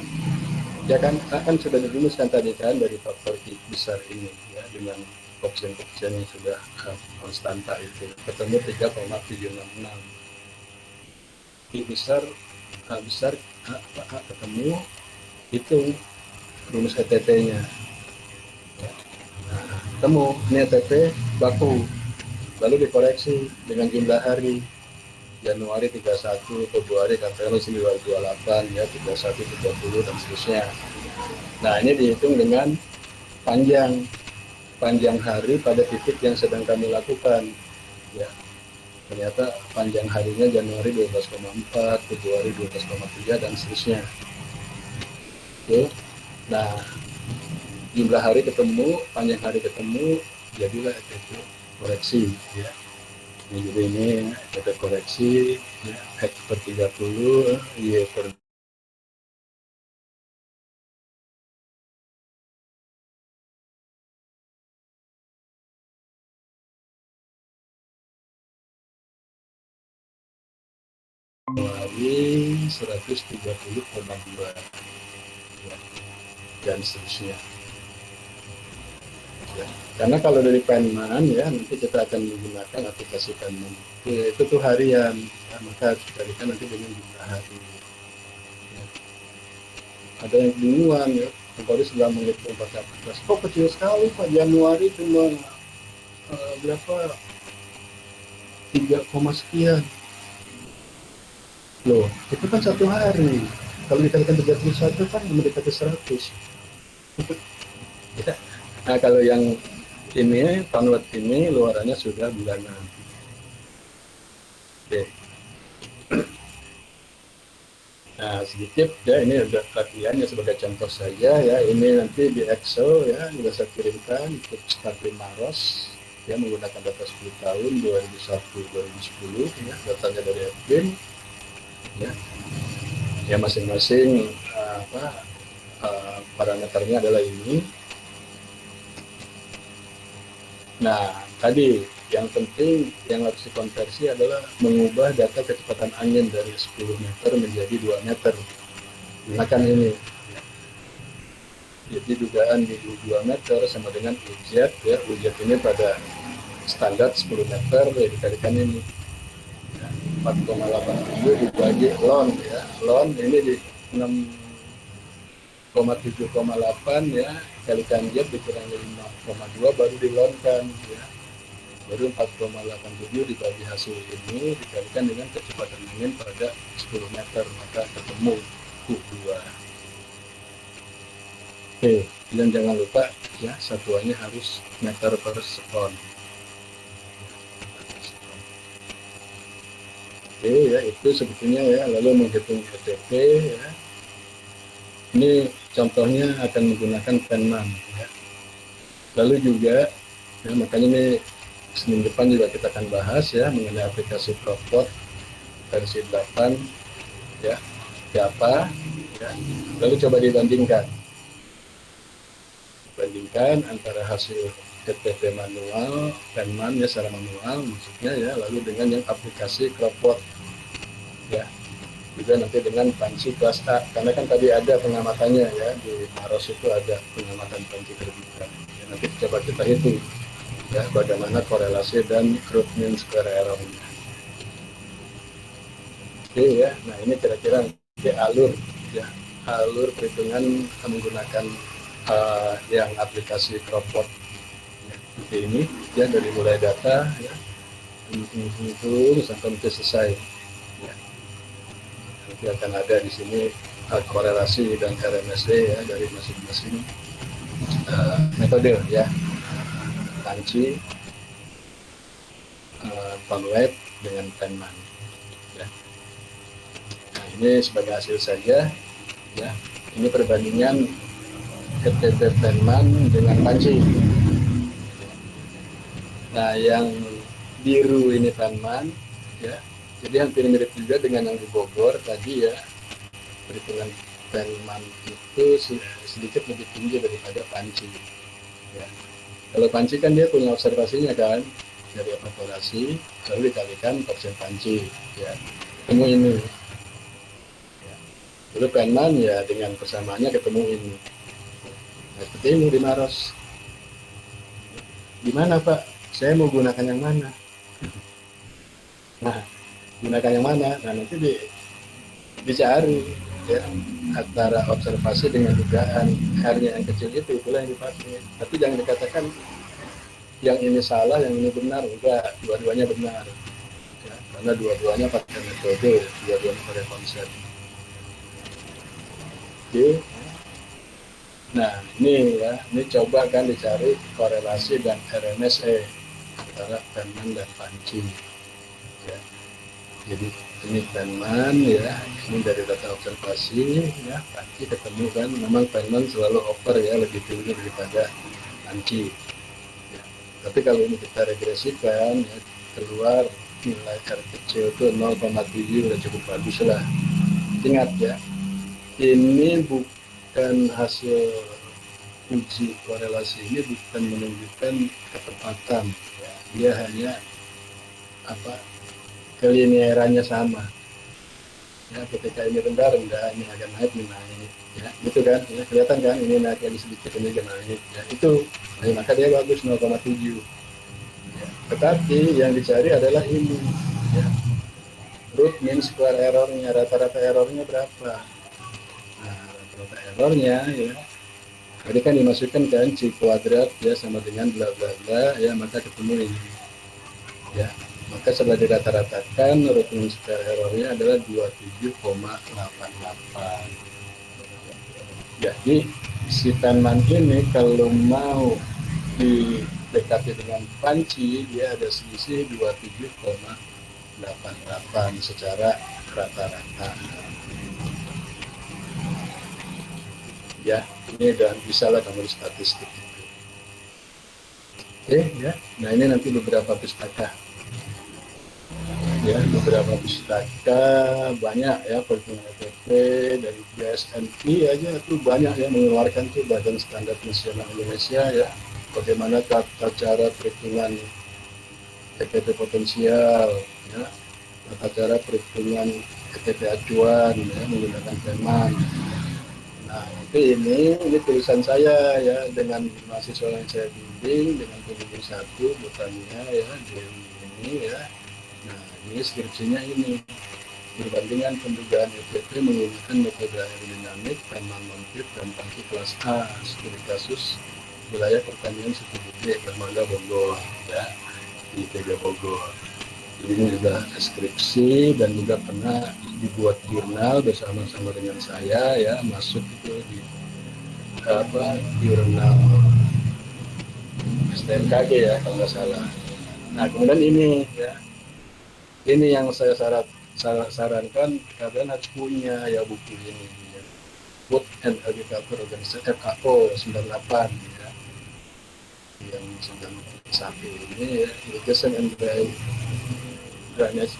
ya kan, A kan sudah dirumuskan tadi kan dari faktor I besar ini ya, dengan koefisien yang sudah konstanta itu ketemu 3,766. I besar A besar A ketemu, hitung rumus ETT-nya ya. Nah, ketemu ini ETT baku, lalu dikoreksi dengan jumlah hari. Januari 31, Februari katakanlah 28 ya, 31, 30 dan seterusnya. Nah ini dihitung dengan panjang hari pada titik yang sedang kami lakukan ya. Ternyata panjang harinya Januari 12,4, Februari 12,3 dan seterusnya. Oke. Nah jumlah hari ketemu, panjang hari ketemu, jadilah ETT koreksi ya. Ini ada koreksi ya, X per 30, Y per Januari 130,2 ya, dan seterusnya ya. Karena kalau dari Penman ya, nanti kita akan menggunakan aplikasi Penman itu tuh harian ya, maka dikalikan nanti dengan jumlah hari ya. Ada yang bingungan ya, Polri sudah menghitung 14, kok kecil sekali Pak, Januari cuma berapa 3, sekian loh, itu kan satu hari, kalau dikalikan 31 kan mendekati 100 ya. Nah kalau yang ini download ini luarannya sudah bulanan. Oke. Nah sedikit ya, ini udah latihannya sebagai contoh saja ya. Ini nanti di Excel ya, sudah saya kirimkan untuk Startim Maros ya, menggunakan data 10 tahun 2001-2010 ya, datanya dari FBIM ya. Ya masing-masing parameternya adalah ini. Nah, tadi yang penting yang harus dikonversi adalah mengubah data kecepatan angin dari 10 meter menjadi 2 meter. Gunakan ini. Jadi dugaan di 2 meter sama dengan UZ ya. UZ ini pada standar 10 meter ya, dikalikan ini. 4,87 dibagi lon ya. Lon ini di 6,7,8 ya, kalikan jet dikurangi 5,2 baru dilonkan ya. Baru 4,87 dibagi hasil ini dikalikan dengan kecepatan angin pada 10 meter, maka ketemu Q2. Oke, dan jangan lupa ya, satuannya harus meter per sekon. Oke ya, itu sebetulnya ya. Lalu menghitung ETP ya. Ini contohnya akan menggunakan Penman ya. Lalu juga ya, makanya ini Senin depan juga kita akan bahas ya mengenai aplikasi Propot versi 8 ya, siapa ya. Lalu coba dibandingkan antara hasil ETP manual Penman ya, secara manual maksudnya ya, lalu dengan yang aplikasi Propot ya, juga nanti dengan panci kelas A, karena kan tadi ada pengamatannya ya, di Maros itu ada pengamatan panci terbuka ya, nanti coba kita hitung ya bagaimana korelasi dan root mean square error-nya. Oke ya, nah ini kira-kira alur ya, alur perhitungan menggunakan yang aplikasi Cropbot seperti ini ya, dari mulai data ya itu sampai nanti selesai ya. Nanti akan ada di sini korelasi dan RMSE ya dari masing-masing metode ya, Panci, PanWeb dengan Penman ya. Nah, ini sebagai hasil saja ya, ini perbandingan KTP Penman dengan Panci. Nah, yang biru ini Penman ya, jadi hampir mirip juga dengan yang di Bogor tadi ya. Perhitungan Penman itu sedikit lebih tinggi daripada Panci ya. Kalau Panci kan dia punya observasinya kan dari evaporasi lalu dikalikan persen Panci ya, ketemu ini ya. Lalu Penman ya dengan persamaannya ketemu ini. Nah, seperti ini di Maros. Gimana Pak? Saya mau gunakan yang mana? Nah, gunakan yang mana? Nah, nanti dicari ya, antara observasi dengan dugaan. R-nya yang kecil itulah yang dipakai. Tapi jangan dikatakan yang ini salah, yang ini benar. Enggak, dua-duanya benar ya, karena dua-duanya pakai metode, dua-duanya pakai konsep. Oke. Nah, ini ya, ini coba kan dicari korelasi dan RMSE antara Penman dan Panci ya. Jadi ini Penman ya, ini dari data observasi ya, Panci ketemu kan, memang Penman selalu over ya, lebih tinggi daripada Panci ya. Tapi kalau ini kita regresikan ya, keluar nilai R kecil itu 0,7 udah cukup bagus lah. Ingat ya, ini bukan hasil uji korelasi, ini bukan menunjukkan ketepatan ya. Dia hanya kelinierannya sama ya, ketika ini rendah ini akan naik ya, gitu kan ya, kelihatan kan ini naik lagi sedikit, ini akan naik ya, itu nah, maka dia bagus 0,7 ya. Tetapi yang dicari adalah ini ya, root mean square errornya, rata-rata errornya berapa. Nah, rata-rata errornya ya, tadi kan dimasukkan kan C kuadrat ya sama dengan bla bla bla ya, maka ketemu ini ya. Maka setelah dirata-ratakan, root mean square errornya adalah 27,88. Jadi si Penman ini kalau mau didekati dengan Panci, dia ada selisih 27,88 secara rata-rata. Ya, ini udah bisa lah kamu statistik itu. Oke ya, nah ini nanti beberapa pustaka. Ya, beberapa pustaka banyak ya, perhitungan EPP dari BSNP aja itu banyak ya, mengeluarkan tuh Badan Standar Nasional Indonesia ya, bagaimana tata cara perhitungan EPP potensial ya, tata cara perhitungan EPP acuan ya, menggunakan Penman. Nah, nanti ini tulisan saya ya, dengan mahasiswa yang saya bimbing, dengan pembimbing satu bukannya ya, di ini ya. Nah, ini skripsinya ini perbandingan pendugaan EPP menggunakan metode aerodinamik, Penman non-tip dan Panci kelas A studi kasus wilayah pertanian studi B Dermaga Bogor ya, di IPB Bogor. Ini juga skripsi dan juga pernah dibuat jurnal bersama-sama dengan saya ya, masuk itu di jurnal STMKG ya kalau nggak salah. Nah, kemudian ini ya, ini yang saya sarankan kalian harus punya ya buku ini ya. Food and Agriculture Organization FAO 98 ya, yang 91 ini ya, Irrigation and Drainage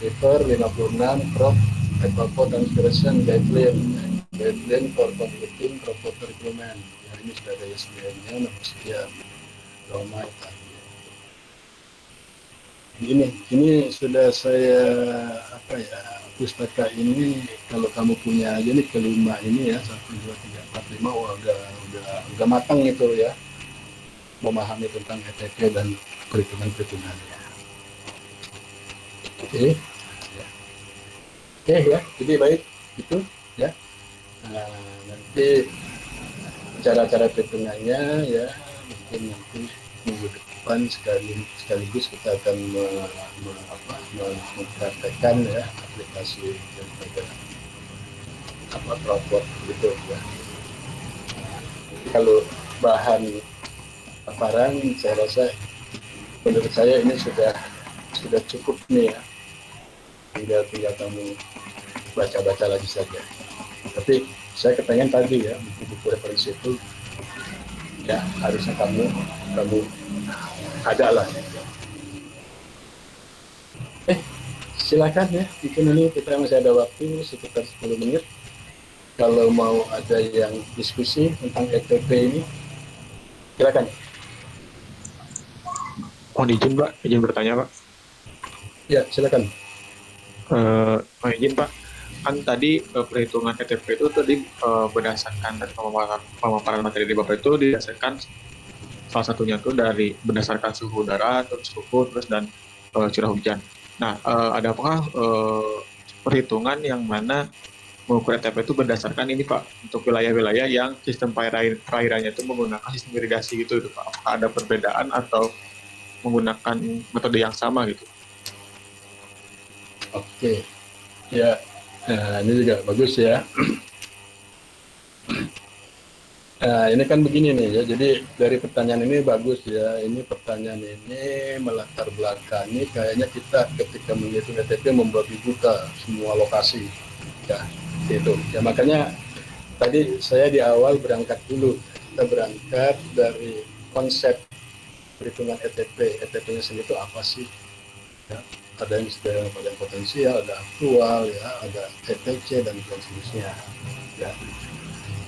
River 56 Crop FAO Transpiration Guideline for Completing Crop Water Requirement ya, ini sudah ada ISBN-nya nomor sekian Roma Italia. Ini sudah saya pustaka ini kalau kamu punya aja nih kelima ini ya, 1, 2, 3, 4, 5, wah udah matang itu ya, memahami tentang EPP dan perhitungannya. Oke ya, jadi baik itu ya. Nah, nanti cara-cara perhitungannya ya mungkin nanti minggu depan sekaligus kita akan mempraktekkan ya aplikasi daripada robot gitu ya. Kalau bahan paparan saya rasa menurut saya ini sudah cukup nih ya, tinggal kamu baca-baca lagi saja. Tapi saya kepengen tadi ya buku-buku referensi itu ya harusnya kamu ada lah. Silakan ya, mungkin ini kita masih ada waktu sekitar 10 menit. Kalau mau ada yang diskusi tentang ETP ini, silakan. Mohon izin Pak, izin bertanya Pak. Ya, silakan. Mohon izin Pak, kan tadi perhitungan ETP itu tadi berdasarkan dari pemaparan materi di Bapak itu didasarkan salah satunya tuh dari berdasarkan suhu udara, terus suhu, terus dan curah hujan. Nah, ada apakah perhitungan yang mana mengukur ETP itu berdasarkan ini Pak, untuk wilayah-wilayah yang sistem perairannya itu menggunakan sistem irigasi gitu Pak? Apakah ada perbedaan atau menggunakan metode yang sama gitu? Oke, ya, nah, ini juga bagus ya. Nah, ini kan begini nih ya. Jadi dari pertanyaan ini bagus ya. Ini pertanyaan ini melatar belakangi kayaknya kita ketika menghitung ETP membabi buta semua lokasi. Ya, itu. Ya makanya tadi saya di awal berangkat dulu. Kita berangkat dari konsep perhitungan ETP. ETP-nya sendiri itu apa sih? Ya, ada yang sedang potensial, ada aktual, ya, ada ETC dan seterusnya. Ya,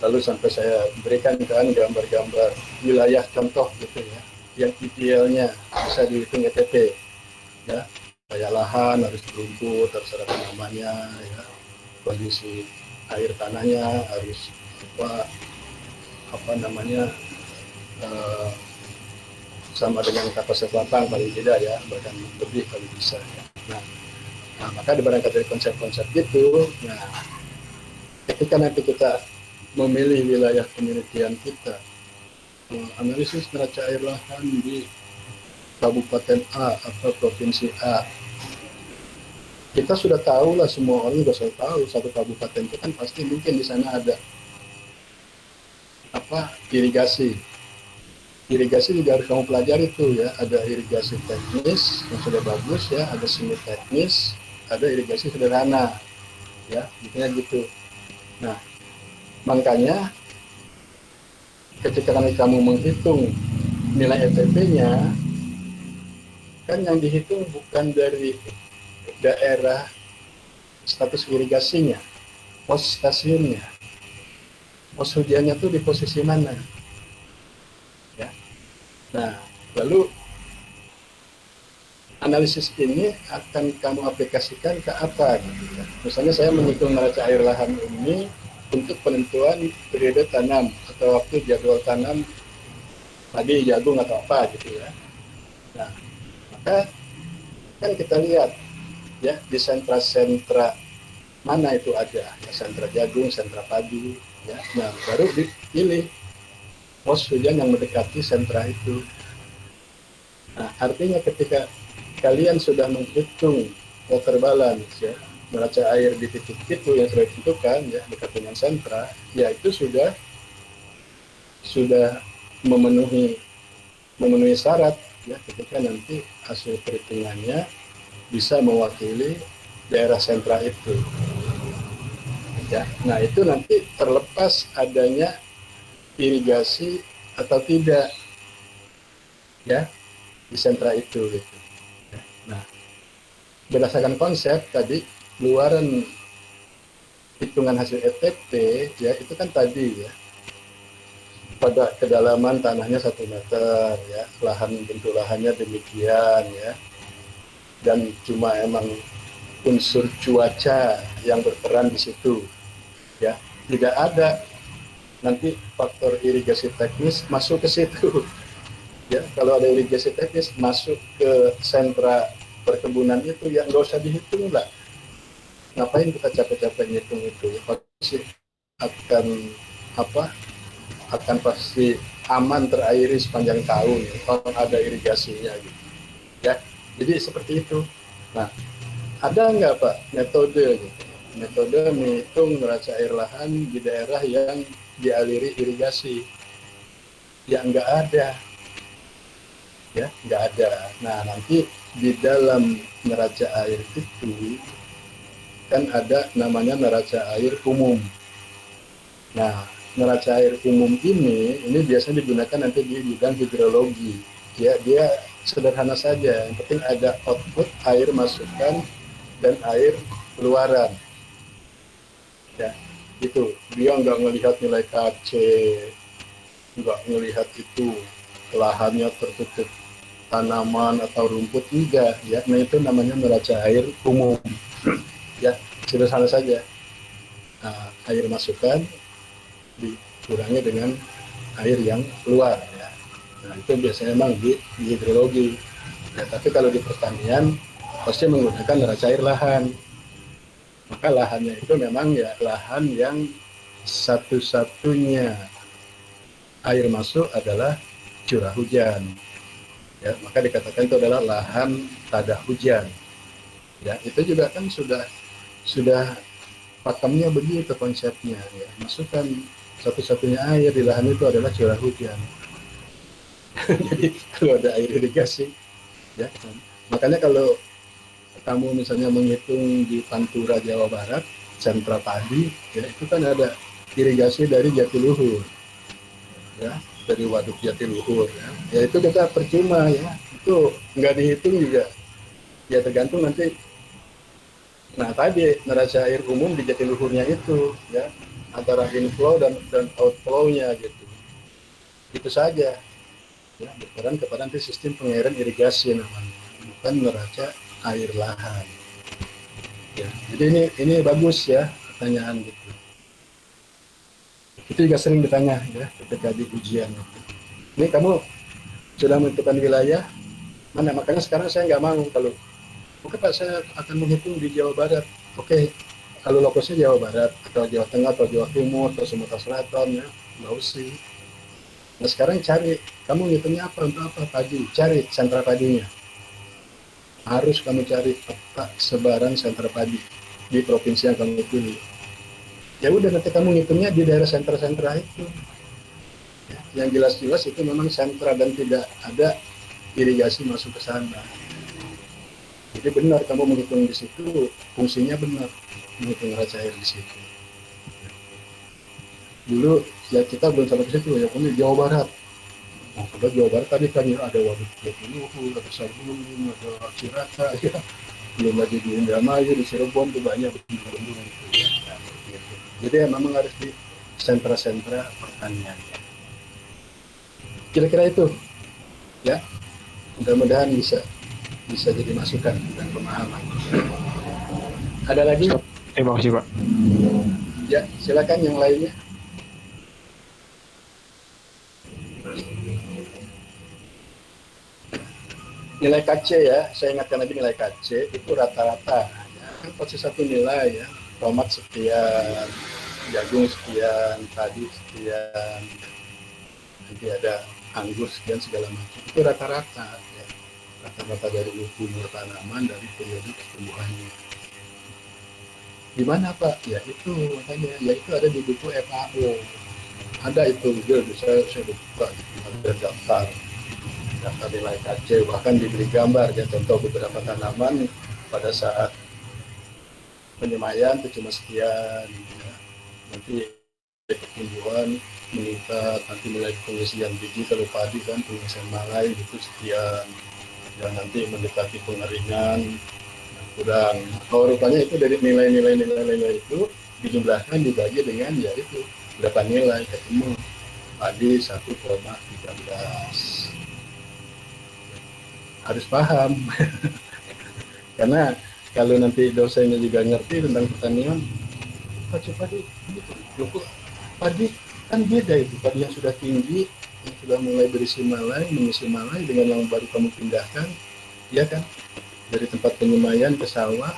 lalu sampai saya berikan kan gambar-gambar wilayah contoh gitu ya yang idealnya bisa dihitung ETP ya, kayak lahan harus berumput terserah namanya ya, kondisi air tanahnya harus apa apa namanya eh, sama dengan kapasitas lapang paling tidak ya, bahkan lebih kalau bisa ya. Maka berangkat dari konsep-konsep itu, nah ketika nanti kita memilih wilayah penelitian kita, analisis neraca air lahan di Kabupaten A atau Provinsi A. Kita sudah tahu lah, semua orang sudah tahu satu kabupaten itu kan pasti mungkin di sana ada irigasi. Irigasi juga harus kamu pelajari tuh ya, ada irigasi teknis yang sudah bagus ya, ada semi teknis, ada irigasi sederhana ya, gitu. Nah, makanya ketika kamu menghitung nilai ETP-nya, kan yang dihitung bukan dari daerah status irigasinya, pos stasiunnya, pos hujannya tuh di posisi mana ya. Nah, lalu analisis ini akan kamu aplikasikan ke apa gitu ya. Misalnya saya menghitung neraca air lahan ini untuk penentuan periode tanam atau waktu jadwal tanam padi, jagung atau apa gitu ya. Nah, maka kan kita lihat ya di sentra-sentra mana itu ada ya, sentra jagung, sentra padi ya. Nah, baru dipilih pos hujan yang mendekati sentra itu. Nah, artinya ketika kalian sudah menghitung water balance ya, neraca air di titik itu yang sudah ditentukan ya dekat dengan sentra, ya itu sudah memenuhi syarat ya, ketika nanti hasil perhitungannya bisa mewakili daerah sentra itu ya. Nah, itu nanti terlepas adanya irigasi atau tidak ya di sentra itu gitu. Nah, berdasarkan konsep tadi luaran hitungan hasil ETP ya itu kan tadi ya pada kedalaman tanahnya 1 meter ya, lahan bentuk lahannya demikian ya, dan cuma emang unsur cuaca yang berperan di situ ya, tidak ada nanti faktor irigasi teknis masuk ke situ ya. Kalau ada irigasi teknis masuk ke sentra perkebunan itu ya nggak usah dihitung lah, ngapain kita capek-capek ngitung itu ya, pasti akan apa akan pasti aman terairi sepanjang tahun kalau ada irigasinya gitu ya. Jadi seperti itu. Nah, ada nggak Pak metode gitu, metode menghitung neraca air lahan di daerah yang dialiri irigasi? Ya nggak ada, ya nggak ada. Nah, nanti di dalam neraca air itu kan ada namanya neraca air umum. Nah, neraca air umum ini biasanya digunakan nanti di bidang hidrologi. Ya, dia sederhana saja. Yang penting ada output air masukan dan air keluaran. Ya, itu. Dia nggak melihat nilai KC, nggak melihat itu lahannya tertutup tanaman atau rumput, enggak. Ya, nah itu namanya neraca air umum. Ya, sederhana saja. Nah, air masukan dikurangi dengan air yang keluar ya. Nah, itu biasanya memang di hidrologi ya, tapi kalau di pertanian pasti menggunakan neraca air lahan. Maka lahannya itu memang ya lahan yang satu-satunya air masuk adalah curah hujan ya, maka dikatakan itu adalah lahan tada hujan ya. Itu juga kan sudah pakemnya begitu konsepnya ya, masukkan satu-satunya air di lahan itu adalah curah hujan. Jadi kalau ada air irigasi ya, makanya kalau kamu misalnya menghitung di Pantura Jawa Barat sentra padi ya, itu kan ada irigasi dari Jatiluhur ya, dari waduk Jatiluhur ya. Ya itu kita percuma ya, itu nggak dihitung juga ya, tergantung nanti. Nah, tadi neraca air umum di Jatiluhurnya itu ya, antara inflow dan outflow-nya gitu. Itu saja. Ya, berperan kepada nanti sistem pengairan irigasi namanya, bukan neraca air lahan. Ya, jadi ini bagus ya pertanyaan gitu. Itu juga sering ditanya ya ketika di ujian. Ini kamu sudah menentukan wilayah mana? Makanya sekarang saya nggak mau kalau oke Pak, saya akan menghitung di Jawa Barat. Oke, kalau lokasinya Jawa Barat, atau Jawa Tengah, atau Jawa Timur, atau Sumatera Selatan, ya, nggak usah. Nah sekarang cari, kamu ngitungnya apa, untuk apa? Padi, cari sentra padinya. Harus kamu cari peta sebaran sentra padi di provinsi yang kamu pilih. Ya udah, nanti kamu ngitungnya di daerah sentra-sentra itu. Ya, yang jelas-jelas itu memang sentra dan tidak ada irigasi masuk ke sana. Jadi benar kamu menghitung di situ, fungsinya benar menghitung neraca air di situ. Dulu ya kita belum sampai ke situ ya, kami Jawa Barat. Nah, kalau Jawa Barat tadi kan ya, ada Waduk Jatiluhur, ada Saguling, ada Cirata, ya. Belum lagi di Indramayu, di Cirebon tuh banyak bendungan itu. Ya. Nah, gitu. Jadi ya, memang harus di sentra-sentra pertanian. Kira-kira itu, ya. Mudah-mudahan bisa jadi masukan dan pemahaman. Ada lagi? Terima kasih Pak. Ya, silakan yang lainnya. Nilai KC ya, saya ingatkan lagi nilai KC itu rata-rata. Ya, kan pasti satu nilai ya, tomat sekian, jagung sekian, padi sekian, nanti ada anggur sekian segala macam. Itu rata-rata ya. Rata-rata dari umur tanaman, dari periode pertumbuhannya. Di mana Pak? Ya itu makanya, ya itu ada di buku FAO. Ada itu, saya buka, ada daftar nilai KC, bahkan diberi gambar ya, contoh beberapa tanaman pada saat penyemaian itu cuma sekian ya. Nanti pertumbuhan meningkat, nanti nilai pengisian biji kalau padi kan pengisian malai itu sekian dan nanti mendekati pengeringan kurang. Oh, rupanya itu dari nilai-nilai itu dijumlahkan dibagi dengan ya itu berapa nilai, ketemu padi 1,13. Harus paham. Karena kalau nanti dosennya juga ngerti tentang pertanian, padi padi kan beda, itu padi yang sudah tinggi, yang sudah mulai berisi malai, mengisi malai dengan yang baru kamu pindahkan, ya kan, dari tempat penyemaian ke sawah,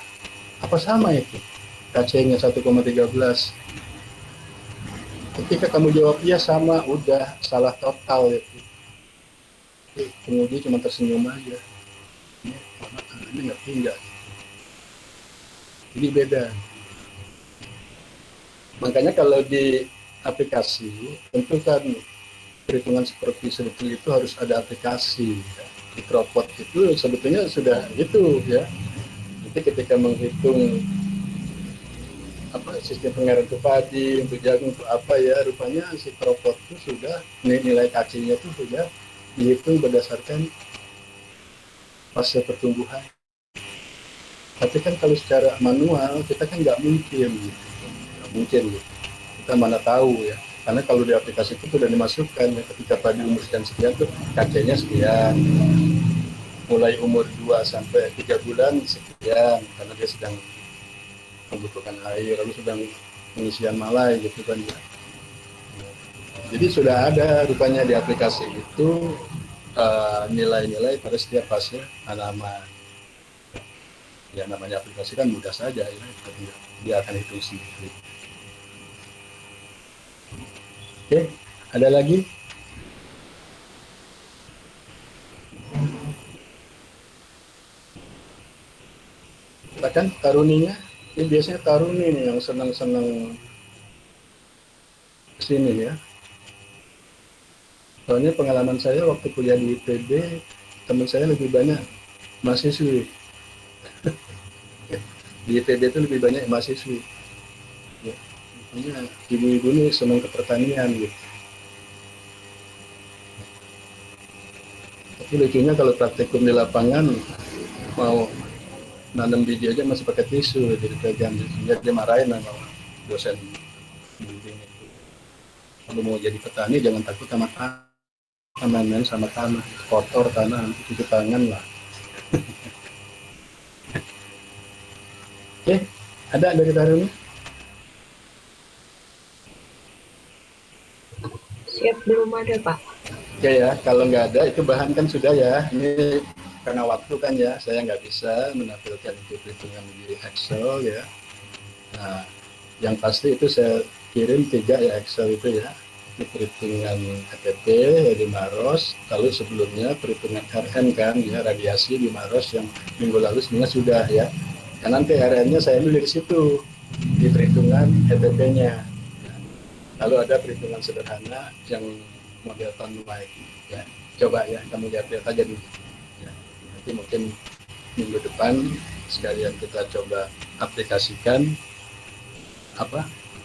apa sama itu KC-nya 1,13? Ketika kamu jawab iya sama, udah salah total itu. Pengemudi cuma tersenyum aja. Ini ngerti nggak? Ini beda. Makanya kalau di aplikasi, tentu kan perhitungan seperti itu harus ada aplikasi. Di Cropot itu sebetulnya sudah itu ya. Nanti ketika menghitung sistem pengairan untuk padi, untuk jagung, untuk apa ya, rupanya si Cropot itu sudah nilai kacinya itu sudah dihitung berdasarkan fase pertumbuhan. Tapi kan kalau secara manual kita kan nggak mungkin, gitu. Kita mana tahu ya. Karena kalau di aplikasi itu sudah dimasukkan ya, ketika padi umur sekian tuh kacanya sekian, mulai umur 2 sampai 3 bulan sekian, karena dia sedang membutuhkan air, lalu sedang pengisian malai gitu kan ya. Jadi sudah ada rupanya di aplikasi itu nilai-nilai pada setiap fase tanaman. Ya namanya aplikasi kan mudah saja ya, dia akan hitung sendiri. Oke, ada lagi? Bahkan taruninya, ini biasanya taruni nih yang senang-senang kesini ya. Soalnya pengalaman saya waktu kuliah di IPB, teman saya lebih banyak mahasiswi. Di IPB itu lebih banyak mahasiswi. Ya, ibu-ibu ini senang ke pertanian gitu. Tapi lucunya kalau praktikum di lapangan mau nanam biji aja masih pakai tisu, jadi pegang, sehingga dia marahin sama dosen bimbing itu. Kalau mau jadi petani jangan takut sama tanah, sama tanah, kotor tanah, nanti cuci tangan lah. Oke, ada dari Taruni? Siap, belum ada Pak. Oke ya, kalau nggak ada itu bahan kan sudah ya. Ini karena waktu kan ya, saya nggak bisa menampilkan itu perhitungan di Excel ya. Nah, yang pasti itu saya kirim 3 ya Excel itu ya. Itu perhitungan KTP ya, di Maros, lalu sebelumnya perhitungan RN kan ya, radiasi di Maros yang minggu lalu sebenarnya sudah ya. Dan nanti RN-nya saya ambil dari situ di perhitungan KTP-nya. Lalu ada perhitungan sederhana yang model tonlite ya. Coba ya kamu lihat-lihat aja dulu. Ya. Nanti mungkin minggu depan sekalian kita coba aplikasikan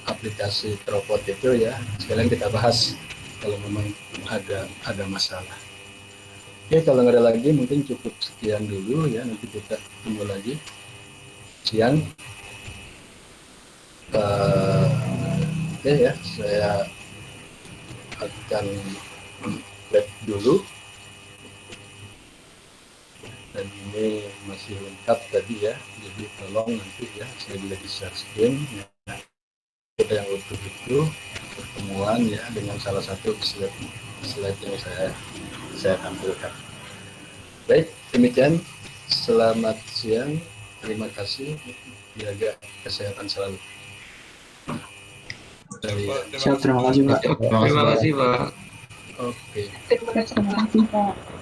aplikasi Cropot itu ya. Sekalian kita bahas kalau memang ada masalah. Oke, kalau nggak ada lagi mungkin cukup sekian dulu ya. Nanti kita tunggu lagi siang. Oke ya, saya akan lihat dulu. Dan ini masih lengkap tadi ya, jadi tolong nanti ya saya bisa di-share screen ya. Kita yang utuh itu pertemuan ya dengan salah satu slide yang saya tampilkan. Baik, demikian. Selamat siang, terima kasih, jaga kesehatan selalu. Siap, terima kasih Pak. Terima kasih Pak. Oke. Terima kasih Pak.